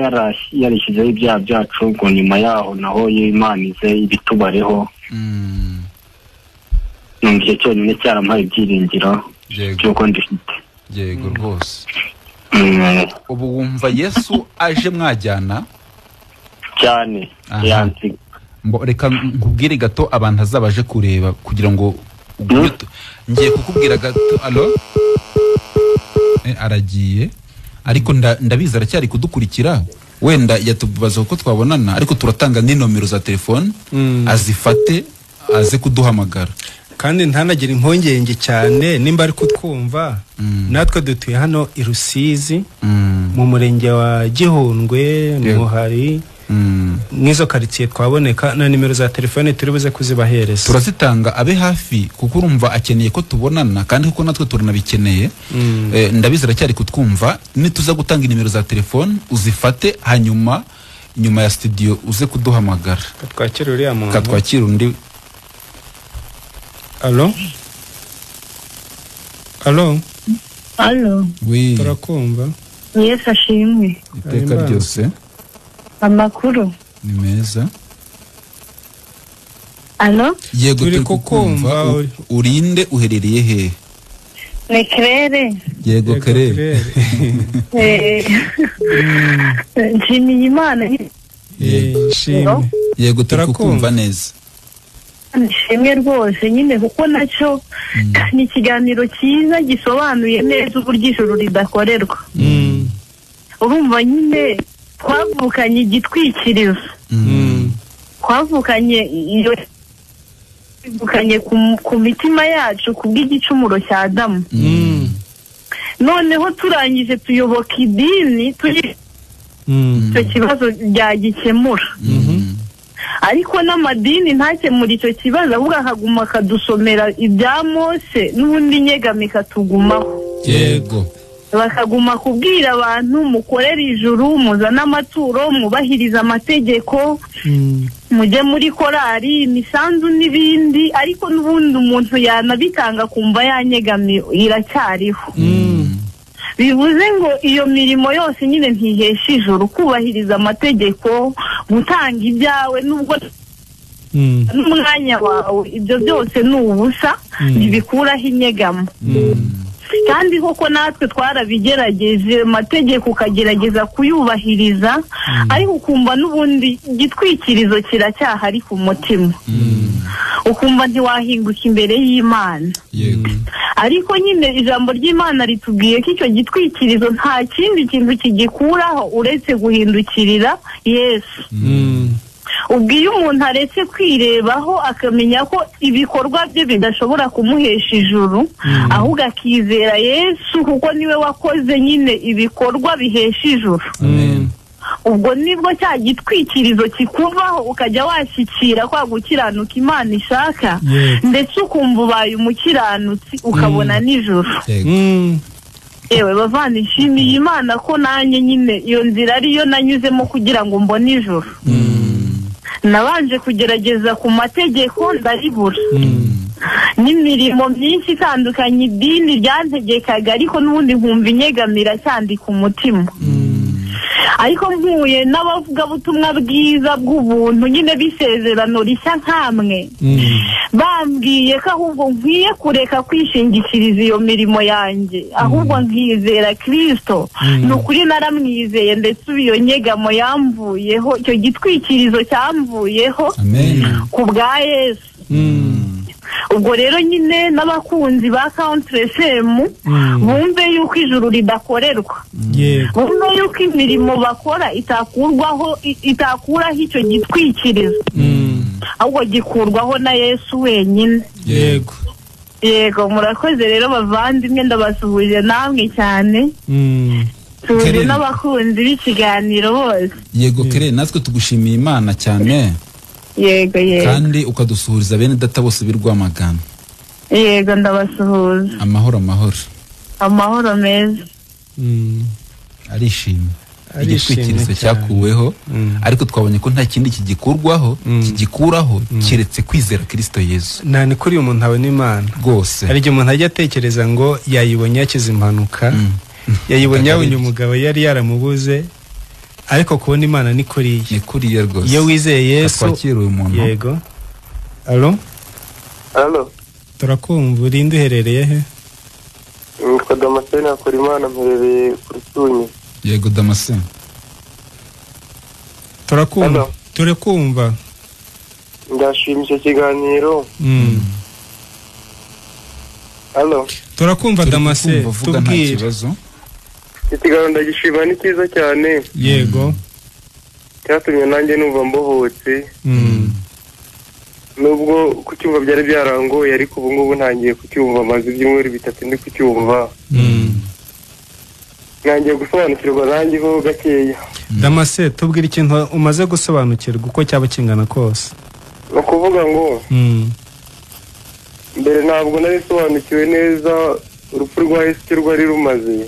yarishyizeho ibyaha byacu ngo nyuma yaho naho Imana ize ibitubareho. Numva icyo cyonyine cyarampaye ibyiringiro by'uko ndifite. Yego rwose. Ubu wumva Yesu aje mwajyana? Cyane yansiga. Reka nkubwire gato abantu azabaje kureba kugira ngo ngiye kukubwira gato. Allo aragiye ariko ndabiza aracyari kudukurikira wenda yatubaza uko twabonana ariko turatanga n'inomero za telefone azifate aze kuduhamagara. Kandi ntanagira impongenge cyane nimba ari kutwumva natwe dutuye hano i Rusizi mu murenge wa Gihundwe Muhari mwizo karitsiye twaboneka na nimero za telefone turi buze kuzibahereza. Turazitanga abe hafi kuko urumva akeneye ko tubonana kandi kuko natwe turanabikeneye. Ndabizera cyari kutwumva nituza gutanga nimero za telefone uzifate hanyuma nyuma ya studio uze kuduhamagara. Katwakira uriya muntu. Katwakira undi. Allo? Oui. Turakumva. Yesu ashimwe. Iteka ryose. Amakuru ni meza. Allo? Yego turi kukumva. Urinde uherereye he? Ni Claire. Yego Claire. Nshimiye Imana. Shimwe. Yego turi kukumva neza. Nshimye rwose nyine kuko nacyo ni ikiganiro cyiza gisobanuye neza uburyo ijuru ridakorerwa. Urumva nyine twavukanye igitwikirizo. Twavukanye iyo twavukanye ku mitima yacu kubw'igicumuro cya Adamu. Noneho turangije tuyoboka idini icyo kibazo byagikemura. Ariko n'amadini ntakemura icyo kibazo ahubwo akaguma akadusomera ibya Mose n'ubundi nyegami ikatugumaho. Yego. Bakaguma kubwira abantu mukorera ijuru muzana amaturo mwubahiriza amategeko mujye muri korari imisanzu n'ibindi ariko n'ubundi umuntu yanabitanga kumva yanyegami iracyariho. Bivuze ngo iyo mirimo yose nyine ntihesha ijuru kubahiriza amategeko gutanga ibyawe nubwo n'umwanya wawe ibyo byose ni ubusa ntibikuraho inyegamo. kandi koko natwe twarabigerageje amategeko ukagerageza kuyubahiriza ariko ukumva n'ubundi gitwikirizo kiracyahari ku mutima ukumva ntiwahinguka imbere y'Imana ariko nyine ijambo ry'Imana ritubwiye ko icyo gitwikirizo nta kindi kintu kigikuraho uretse guhindukirira Yesu ubwo iyo umuntu aretse kwirebaho akamenya ko ibikorwa bye bidashobora kumuhesha ijuru ahubwo akizera Yesu kuko niwe wakoze nyine ibikorwa bihesha ijuru ubwo nibwo cya gitwikirizo kikuvaho ukajya washyikira kwa gukiranuka Imana ishaka ndetse ukumva ubaye umukiranutsi ukabona n'ijuru yewe bavana nshimiye Imana ko nanjye nyine iyo nzira ariyo nanyuzemo kugira ngo mbone ijuru nabanje kugerageza ku mategeko ndaribura n'imirimo myinshi itandukanye idini ryantegekaga ariko n'ubundi nkumva inyegamira cyandi ku mutima ariko mpuye n'abavugabutumwa bwiza bw'ubuntu nyine bisezerano rishya nkamwe bambwiye ko ahubwo nkwiye kureka kwishingikiriza iyo mirimo yanjye ahubwo nkizera Kristo nukuri naramwizeye ndetse iyo nyegamo yamvuyeho icyo gitwikirizo cyamvuyeho ku bwa Yesu ubwo rero nyine n'abakunzi ba Country FM bumve yuko ijuru ridakorerwa bumve yuko imirimo bakora itakuraho icyo gitwikirizo ahubwo gikurwaho na Yesu wenyine yego murakoze rero bavandimwe ndabasuhuje namwe cyane tuje n'abakunzi b'ikiganiro bose yego kere natwe tugushimiye Imana cyane yego kandi ukadusuhuriza bene data bose birwamagana yego ndabasuhuza amahoro meza arishimye igitwikirizo cyakuweho ariko twabonye ko nta kindi kigikuraho kiretse kwizera Kristo Yesu nani kuri umuntu abona Imana rwose hari igihe umuntu ajya atekereza ngo yayibonye yakize impanuka yayibonye yabonye umugabo yari yaramubuze ariko kubona Imana ni kuriya rwose iyo wizeye Yesu twakiriye umuntu yego allo turakumva urinde uherereye he nitwa Damascene akora Imana mperereye kuri Tunyi yego Damascene turakumva ndashimye kiganiro turakumva Damascene tubwire ikiganiro ndagishima ni cyiza cyane yego cyatumye nanjye numva mbohotse nubwo kucyumva byari byarangoye ariko ubu ngubu ntangiye kucyumva amaze ibyumweru 3 ndi kucyumva ntangiye gusobanukirwa nanjye ho gakeya Damascene tubwire ikintu umaze gusobanukirwa uko cyaba kingana kose no kuvuga ngo mbere ntabwo nari sobanukiwe neza urupfu rwa Yesu rwari rumaze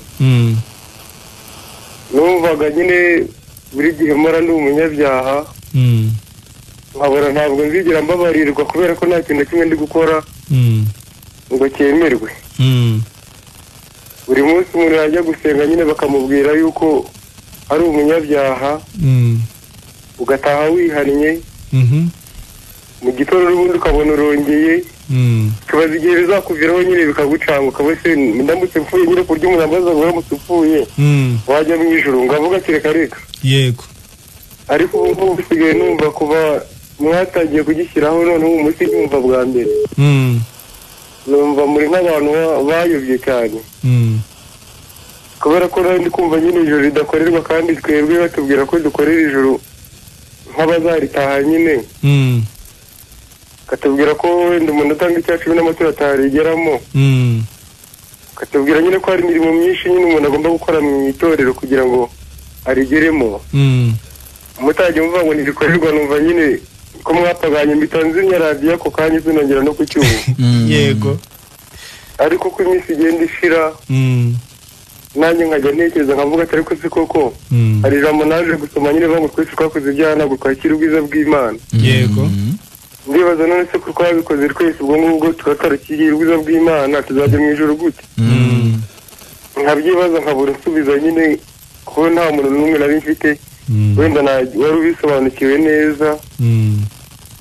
numvaga nyine buri gihe mpora ndi umunyabyaha nkabona ntabwo nzigera mbabarirwa kubera ko nta kintu kimwe ndi gukora ngo cyemerwe buri munsi umuntu yajya gusenga nyine bakamubwira yuko ari umunyabyaha ugataha wihannye mu gitondo n'ubundi ukabona urongeye kibaza igihe bizakuviraho nyine bikagucanguka wese ndamutse mpfuye nyine kurya umuntu ambaza ngo uramutse upfuye wajya mu ijuru ngo avuga ati reka yego ariko ubu ngubu usigaye numva kuba mwatangiye kugishyiraho noneho umunsi nyumva bwa mbere numva muri nk'abantu bayobye cyane kubera ko ndi kumva nyine ijoro ridakorerwa kandi twebwe batubwira ko dukorera ijoro nk'abazaritaha nyine katubwira ko wenda umuntu atanga icya 10 n'amatora atarigeramo katubwira nyine ko hari imirimo myinshi nyine umuntu agomba gukora mu itorero kugira ngo arigeremo umutajya umva ngo ntibikorerwa numva nyine ko mwapaganye mbitanze radio ako kanya sinongera no kucyumva yego ariko ko iminsi igenda ishira nanjye nkajya ntekereza nkavuga atari ko si koko hari ijambo naje gusoma nyine bavuga ko twese twakoze ibyaha ntabwo twakira ubwiza bw'Imana yego ndibaza none se kuko babikoze twese ubwo ngubwo tukatarukiriye ubwiza bw'Imana tuzajya mu ijuru gute nkabyibaza nkabura nsubiza nyine ko nta muntu n'umwe nari mfite wenda wari ubisobanukiwe neza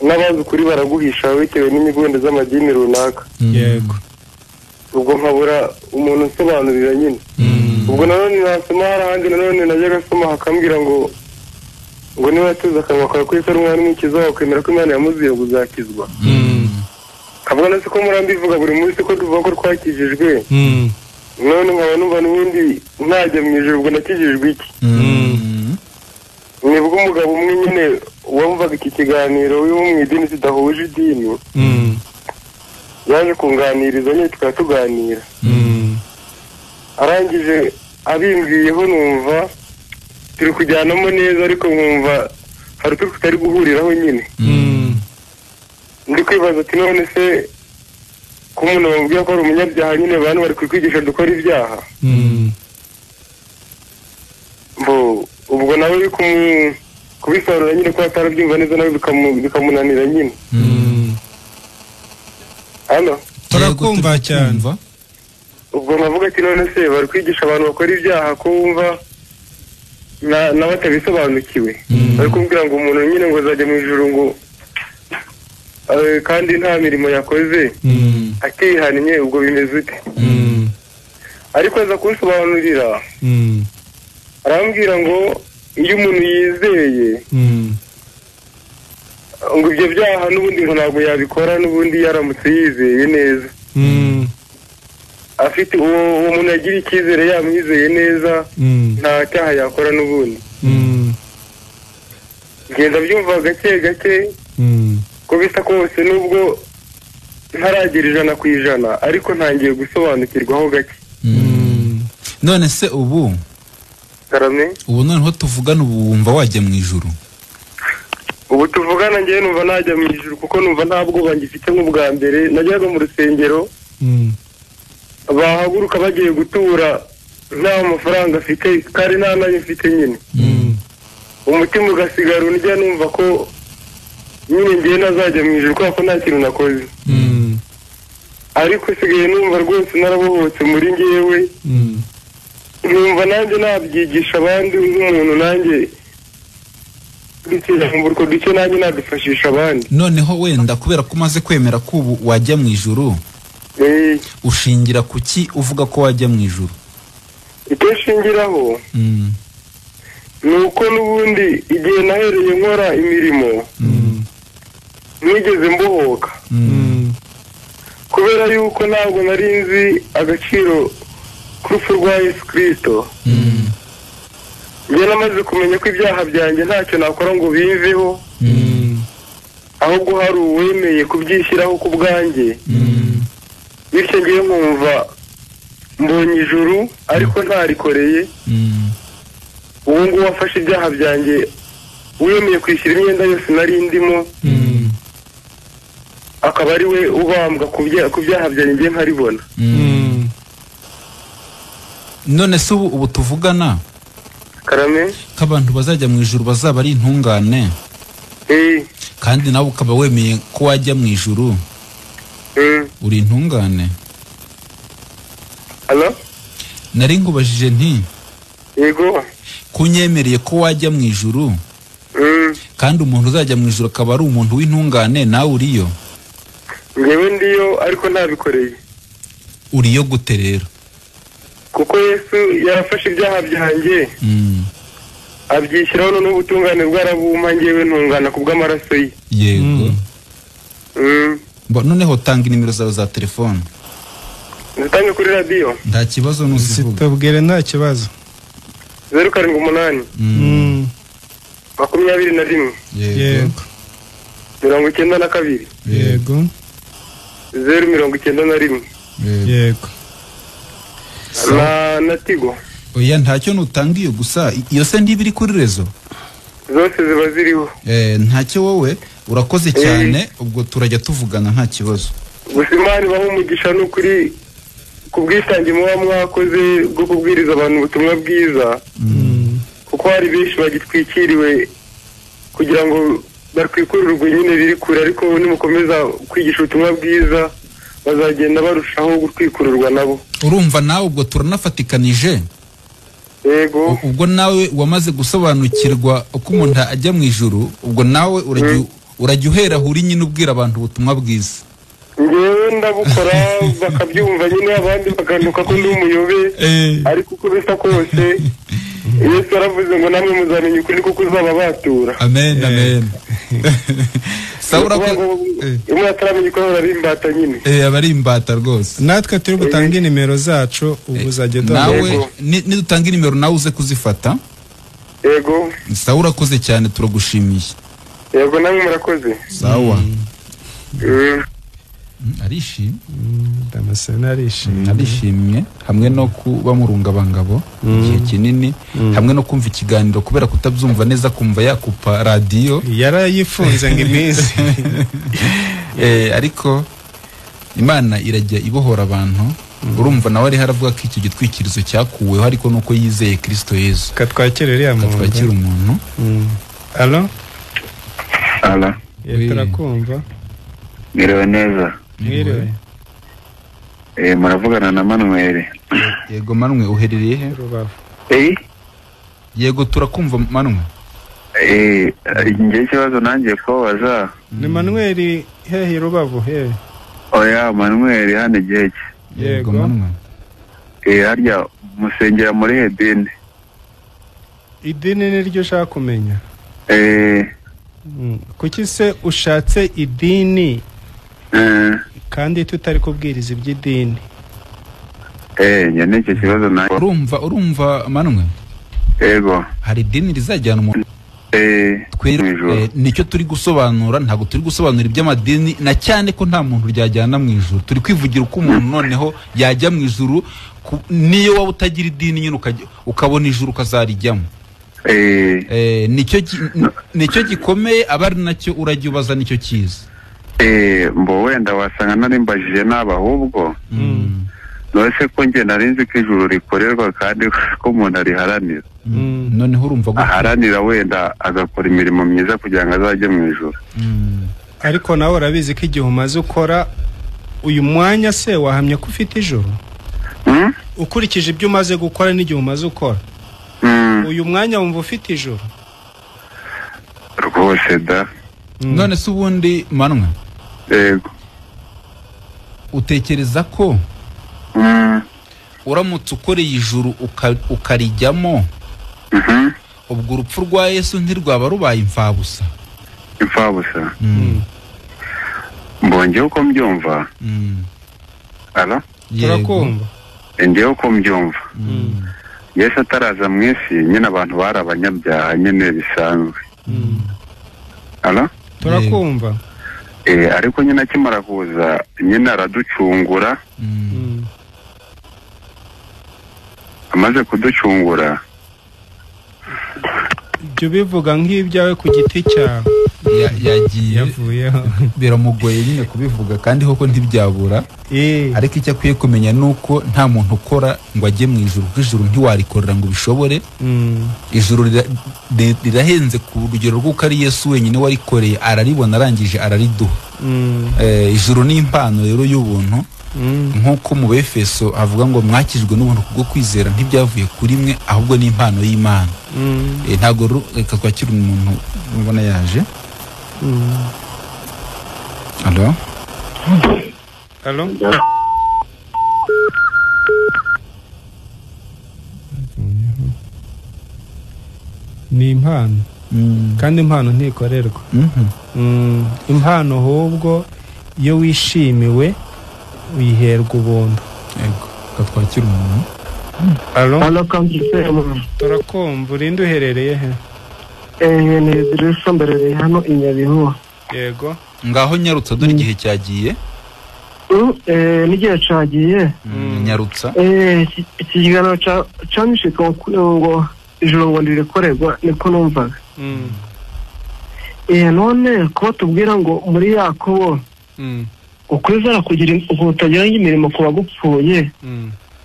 n'abazi ukuri baraguhisha bitewe n'imigwende z'amadini runaka yego ubwo nkabura umuntu usobanurira nyine. Ubwo nanone nasoma hari ahandi nanone najyaga asoma hakambwira ngo niba watuze akanwa kawe ko ari umwana w'umukiza wawe ukemera ko Imana yamuzuye ngo uzakizwa. Kavuga nasi ko murambivuga buri munsi ko tuvuga ko twakijijwe. None nkaba numva n'ubundi ntajya mu ijuru ubwo nakijijwe iki? Nibwo umugabo umwe nyine wumvaga iki kiganiro wo mu idini tudahuje idini yaje kunganiriza nyine tukatuganira. Arangije abimbwiyeho numva turi kujyanamo neza ariko nkumva hari utwo tutari guhuriraho nyine. Ndi kwibaza ati none se ko umuntu bamubwira ko ari umunyabyaha nyine abantu bari kwigisha dukora ibyaha. Ubwo nawe uri kubisobanura nyine ko atarabyumva neza nawe bikamunanira nyine. Hano turakumva cyane. Ubwo navuga ati none se bari kwigisha abantu bakora ibyaha ko wumva n'abatabisobanukiwe. Bari kumbwira ngo umuntu nyine ngo azajya mu ijuru ngo kandi nta mirimo yakoze atihannye ubwo bimeze ute? Ariko aza kunsobanurira arambwira ngo iyo umuntu yizeye ngo ibyo byaha n'ubundi ngo ntabwo yabikora n'ubundi yaramutse yizeye neza. Afite uwo muntu yagira icyizere yamwizeye neza nta cyaha yakora n'ubundi. Ngenda byumva gake gake ko bisa kose nubwo ntaragera 100% ariko ntangiye gusobanukirwaho gake. None se ubu ubu noneho tuvugana ubu wumva wajya mu ijuru? Ubu tuvugana ngiye numva najya mu ijuru kuko numva ntabwo bangifite nk'ubwa mbere. Najyaga mu rusengero bahaguruka bagiye gutura nta mafaranga afite kandi nta nayo mfite nyine. Umutima ugasigara unjya numva ko nyine ngiye nazajya mu ijuru kuko nta kintu nakoze. Ariko sigaye numva rwose narabohotse muri ngewe. Numva nanjye nabyigisha abandi nk'umuntu nanjye urwo duce nanjye nadufashisha abandi. Noneho wenda kubera ko umaze kwemera ko ubu wajya mu ijuru ushingira kuki uvuga ko wajya mu ijuru? Icyo shingiraho ni uko n'ubundi igihe nahereye nkora imirimo nigeze mbohoka kubera yuko ntabwo nari nzi agaciro k'urupfu rwa Yesu Kristo. Njye namaze kumenya ko ibyaha byanjye ntacyo nakora ngo biveho ahubwo hari uwemeye kubyishyiraho ku bwanjye. Bityo ngiye nkumva mbonye ijuru ariko ntarikoreye. Ubu ngubu wafashe ibyaha byanjye wemeye kwishyura imyenda yose nari ndimo akaba ari we ubambwa ku byaha byanjye ngiye nkaribona. None se ubu tuvugana ko abantu bazajya mu ijuru bazaba ari intungane kandi nawe ukaba wemeye ko wajya mu ijuru uri intungane? Nari ngubajije nti yego kunyemereye ko wajya mu ijuru kandi umuntu uzajya mu ijuru akaba ari umuntu w'intungane nawe uriyo? Ngewe ndiyo ariko ntabikoreye. Uriyo gute rero? Kuko Yesu yarafashe ibyaha byanjye abyishyiraho none ubutungane bwarabuma ngewe ntungana ku bw'amaraso ye. Yego. Noneho tanga inimero zawe za telefone. Zitange kuri radio? Nta kibazo nuzivuga. Situbwire nta kibazo. 078 21 Yego. 92 Yego. 091 Yego. Na Tigo. Oya ntacyo nutangiye gusa iyo se ndibiri kuri rezo zose ziba ziriho. Ntacyo wowe urakoze cyane ubwo turajya tuvugana nta kibazo. Gusa Imana ibaho umugisha n'ukuri kubwitange muba mwakoze bwo kubwiriza abantu ubutumwa bwiza kuko hari benshi bagitwikiriwe kugira ngo barwikururwe nyine biri kure ariko nimukomeza kwigisha ubutumwa bwiza bazagenda barushaho gutwikururwa nabo. Urumva nawe ubwo turanafatikanije? Yego. Ubwo nawe wamaze gusobanukirwa uko umuntu ajya mu ijuru ubwo nawe urajya uhera huri nyine ubwira abantu ubutumwa bwiza. ngewe ndabukora bakabyumva nyine abandi bakanuka ko ndi umuyobe ariko uko bisa kose Yesu aravuze ngo namwe muzamenya ukuri kuko uzaba batura. Amen amen. Saura ko umwe ataramenya ko ari imbata nyine. Abari imbata rwose. Natwe turi gutanga nimero zacu ubu zagenda nawe nidutanga nimero nawe uze kuzifata. Yego. Saura koze cyane turagushimiye. Yego namwe murakoze. Sawa. Arishimye Damascene arishimye hamwe no kuba murungabangabo igihe kinini hamwe no kumva ikiganiro kubera kutabyumva neza kumva yakupa radio yarayifunze ngo iminsi ariko Imana irajya ibohora abantu urumva nawe ari haravuga ko icyo gitwikirizo cyakuweho ariko nuko yizeye Kristo Yesu katwakirere ya muntu katwakira umuntu. Allo turakumva Mwiriwe neza. Mwiriwe. Muravugana na Manuel. Yego Manuel uherereye he? Rubavu. Yego turakumva Manuel. Ngiye ikibazo nanjye ko waza. Ni Manuel hehe Rubavu he? Oya Manuel hane gihe. Yego Manuel. Harya musengera muri Edeni. Idini niryo ushaka kumenya? Kuki se ushatse idini? Kandi tutari kubwiriza iby'idini. Nyane icyo kibazo na urumva Manuel. Yego. Hari idini rizajyana umuntu nicyo turi gusobanura ntabwo turi gusobanura iby'amadini na cyane ko nta muntu ryajyana mu ijuru turi kwivugira uko umuntu noneho yajya mu ijuru niyo waba utagira idini nyine ukabona ijuru ukazarijyamo. Nicyo gikomeye abari nacyo urajya ubaza nicyo cyiza. Mbo wenda wasanga narimbajije naba ahubwo nose ko nge narinzi ko ijuru rikorerwa kandi ko umuntu ariharanira noneho urumva aharanira wenda agakora imirimo myiza kugira ngo azajye mu ijuru. Ariko nawe urabizi ko igihe umaze ukora uyu mwanya se wahamye ko ufite ijuru ukurikije ibyo umaze gukora n'igihe umaze ukora uyu mwanya wumva ufite ijuru rwose da. None se ubundi Manuel Yego utekereza ko uramutse ukoreye ijuru ukarijyamo ubwo urupfu rwa Yesu ntirwaba rubaye imfabusa? Mbonye uko mbyumva. Turakumva. Ngewe uko mbyumva Yesu ataraza mu isi nyine abantu bari abanyabyaha nyine bisanzwe. Turakumva. Ariko nyine akimara kuza nyine araducungura. Amaze kuducungura ibyo bivuga nk'ibyawe ku giti cyawe yagiye yavuyeho biramugoye nyine kubivuga kandi koko ntibyabura. Ariko icyo akwiye kumenya nuko nta muntu ukora ngo ajye mu ijuru kuko ijuru ntiwarikorera ngo bishobore. Ijuru rirahenze ku rugero rw'uko ari Yesu wenyine warikoreye araribona arangije arariduha. Ijuru ni impano rero y'ubuntu nk'uko mu Befeso havuga ngo mwakijwe n'ubuntu kubwo kwizera ntibyavuye kuri mwe ahubwo ni impano y'Imana. Ntabwo reka twakira umuntu ubona yaje. Allo ni impano kandi impano ntikorerwa. Impano ahubwo iyo wishimiwe wiherwa ubuntu. Yego katwakira umuntu. Allo kampisemo turakumva urinde uherereye he? Ni Idrissa mbereye hano Inyabihu. Yego ngaho nyarutsa dore igihe cyagiye. N'igihe cyagiye nyarutsa. Ikiganiro cyamishika ngo ijuru ngo ndirikorerwa niko numvaga. None ko tubwira ngo muri Yakobo ukwizera kugira ubutagira imirimo kuba gupfuye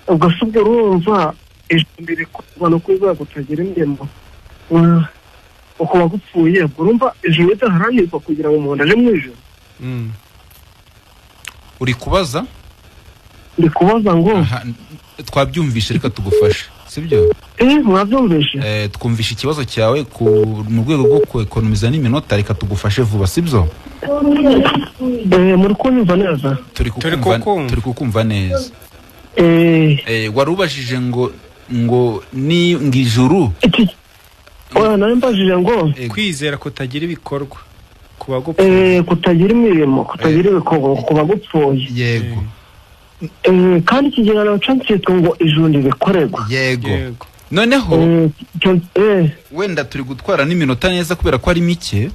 ubwo subwo urumva ijuru ndirikorerwa no kwizera kutagira imirimo ukuba gupfuye urumva ijuru ridaharanirwa kugira ngo umuntu aje mu ijuru. Uri kubaza? Ndi kubaza ngo twabyumvishe reka tugufashe sibyo? Mwabyumvishe? Twumvishe ikibazo cyawe mu rwego rwo kwekonomiza n'iminota reka tugufashe vuba sibyo? muri kunyumva neza? turi kukumva neza. Warubajije ngo ni ngijuru. Nawe mbajije ngo kwizera kutagira ibikorwa kuba kutagira imirimo, kutagira ibikorwa kuba gupfuye. Yego. Kandi ikigereranyo cyanditswe ngo ijuru ribikorerwa. Yego. Noneho wenda turi gutwara n'iminota neza kubera ko ari mike.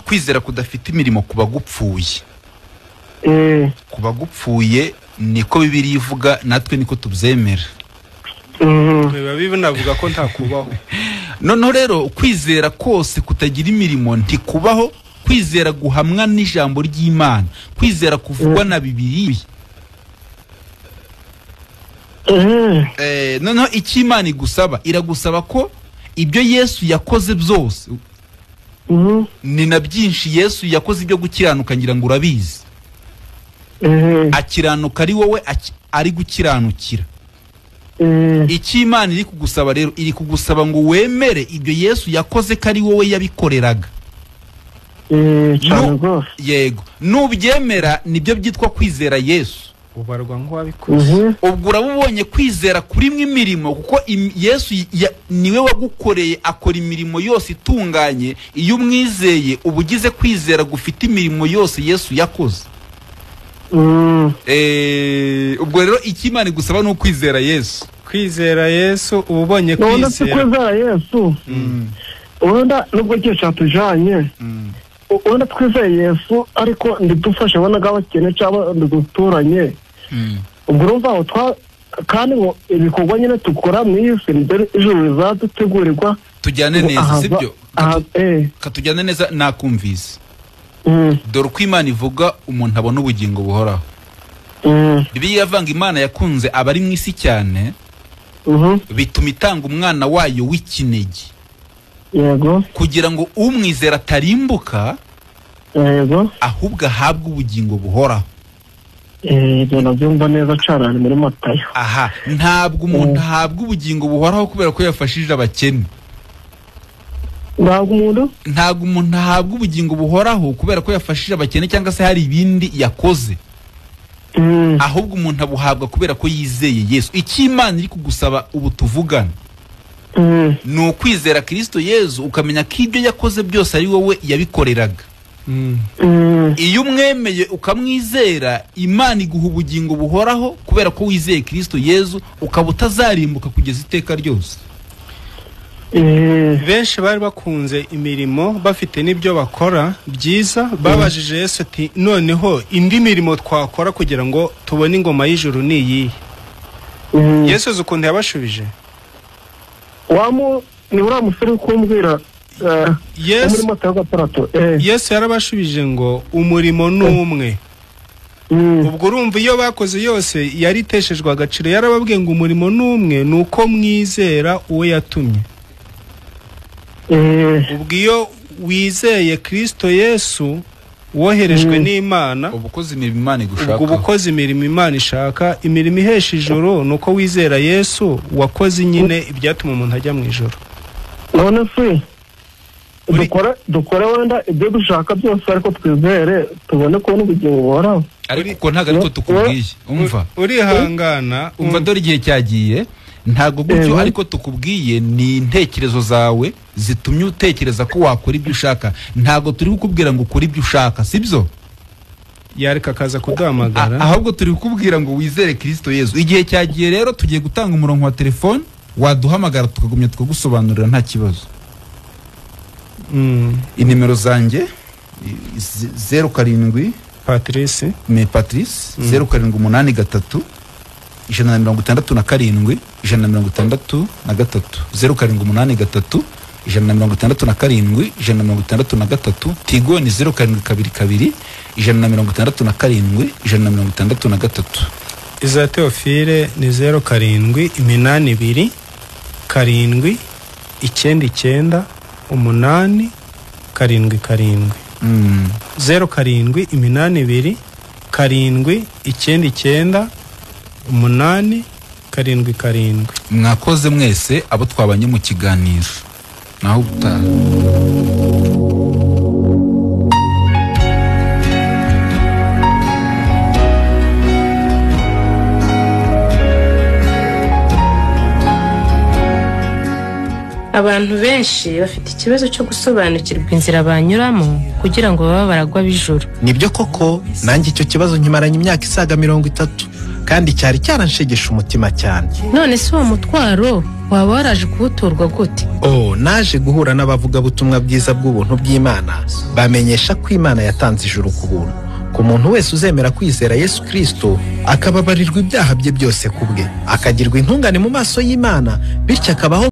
Kwizera kudafite imirimo kuba gupfuye. Kuba gupfuye niko Bibiliya ivuga, natwe niko tubyemera. Biba navuga ko nta kubaho. Noneho rero kwizera kose kutagira imirimo ntikubaho. Kwizera guhamwa n'ijambo ry'Imana, kwizera kuvugwa na Bibiliya. Noneho icyo Imana igusaba, iragusaba ko ibyo Yesu yakoze byose, ni na byinshi Yesu yakoze ibyo gukiranuka, ngira ngo urabizi. Akiranuka ari wowe ari gukiranukira. Icyo Imana iri kugusaba rero, iri kugusaba ngo wemere ibyo Yesu yakoze ko ari wowe yabikoreraga. Yego. Nubyemera nibyo byitwa kwizera Yesu. Ubarwa nk'uwabikoze. Ubwo urabubonye kwizera kurimwe imirimo, kuko Yesu niwe wagukoreye, akora imirimo yose itunganye. Iyo umwizeye ubugize kwizera gufite imirimo yose Yesu yakoze. Ubwo rero ikimana igusaba no kwizera Yesu. Kwizera Yesu ubonye kwizera. Kwizera Yesu. Wenda nubwo cyo cyatujanye. Wenda twizeye Yesu ariko ndidufasha abana gabakene cyangwa nduturanye. Ubwo urumva aho kandi ngo ibikorwa nyine tukora mu isi mbere ijuru rizadutegurirwa. Tujyane neza sibyo? Katujyane neza nakumvise. Dore uko Imana ivuga umuntu abona ubugingo buhoraho. Bibiliya yavanga Imana yakunze abari mu isi cyane, bituma itanga umwana wayo w'ikinege. Yego. Kugira ngo umwizera atarimbuka, yego, ahubwo ahabwe ubugingo buhoraho. Nabyumva neza cyane muri Matayo. Ntabwo umuntu ahabwa ubugingo buhoraho kubera ko yafashije abakene. Ntabwo umuntu ahabwa ubugingo buhoraho kubera ko yafashije abakene cyangwa se hari ibindi yakoze. Ahubwo umuntu abuhabwa kubera ko yizeye Yesu. Icyo Imana iri kugusaba ubu tuvugana, ni ukwizera Kristo Yesu, ukamenya ko ibyo yakoze byose ari wowe yabikoreraga. Iyo umwemeye ukamwizera, Imana iguha ubugingo buhoraho kubera ko wizeye Kristo Yesu, ukaba utazarimbuka kugeza iteka ryose. Benshi bari bakunze imirimo, bafite n'ibyo bakora byiza, babajije Yesu ati noneho indi mirimo twakora kugira ngo tubone ingoma y'ijuru ni iyi. Yesu ukuntu yabashubije, ni uriya musore kumbwira Yesu yarabashubije ngo umurimo ni umwe. Ubwo urumva iyo bakoze yose yariteshejwe agaciro. Yarababwiye ngo umurimo ni umwe, ni uko mwizera uwo yatumye. Ubwo iyo wizeye Kristo Yesu woherejwe n'Imana, ubukoze imirimo Imana igushaka. Ubwo ubukoze imirimo Imana ishaka, imirimo ihesha ijuru, nuko wizera Yesu wakoze nyine ibyatuma umuntu ajya mu ijuru. None se dukora wenda ibyo dushaka byose ariko twizere tubone kubona ubugingo buhoraho. Ariko ntabwo ariko tukubwiye. Umva, urihangana, umva dore igihe cyagiye. Ntago gutyo ariko tukubwiye ni intekerezo zawe zitumye utekereza ko wakora ibyo ushaka. Ntago turi kukubwira ngo ukora ibyo ushaka, sibyo? Yareka akaza kuduhamagara. Ahubwo turi kukubwira ngo wizere Kristo Yesu. Igihe cyagiye rero tugiye gutanga umurongo wa telefone, waduhamagara tukagumya tukagusobanurira nta kibazo. Inimero zanjye 07 Patrice 0783 167 163 0783 167 163. Tigo ni 0722 167 163. Iza Theophile ni 0782 7 9 8 7 7. 0782 7 9 8 7 7. Mwakoze mwese abo twabanye mu kiganiro. Naho gutaha. abantu benshi bafite ikibazo cyo gusobanukirwa inzira banyuramo kugira ngo baba baragwa bijuru. Nibyo koko, nanjye icyo kibazo nkimaranye imyaka isaga 30 kandi cyari cyaranshegesha umutima cyane. None se uwo mutwaro waba waraje kubuturwa gute? Naje guhura n'abavugabutumwa bwiza bw'ubuntu bw'Imana bamenyesha ko Imana yatanze ijuru ku buntu ku muntu wese uzemera kwizera Yesu Kristo, akababarirwa ibyaha bye byose kubwe, akagirwa intungane mu maso y'Imana, bityo akabaho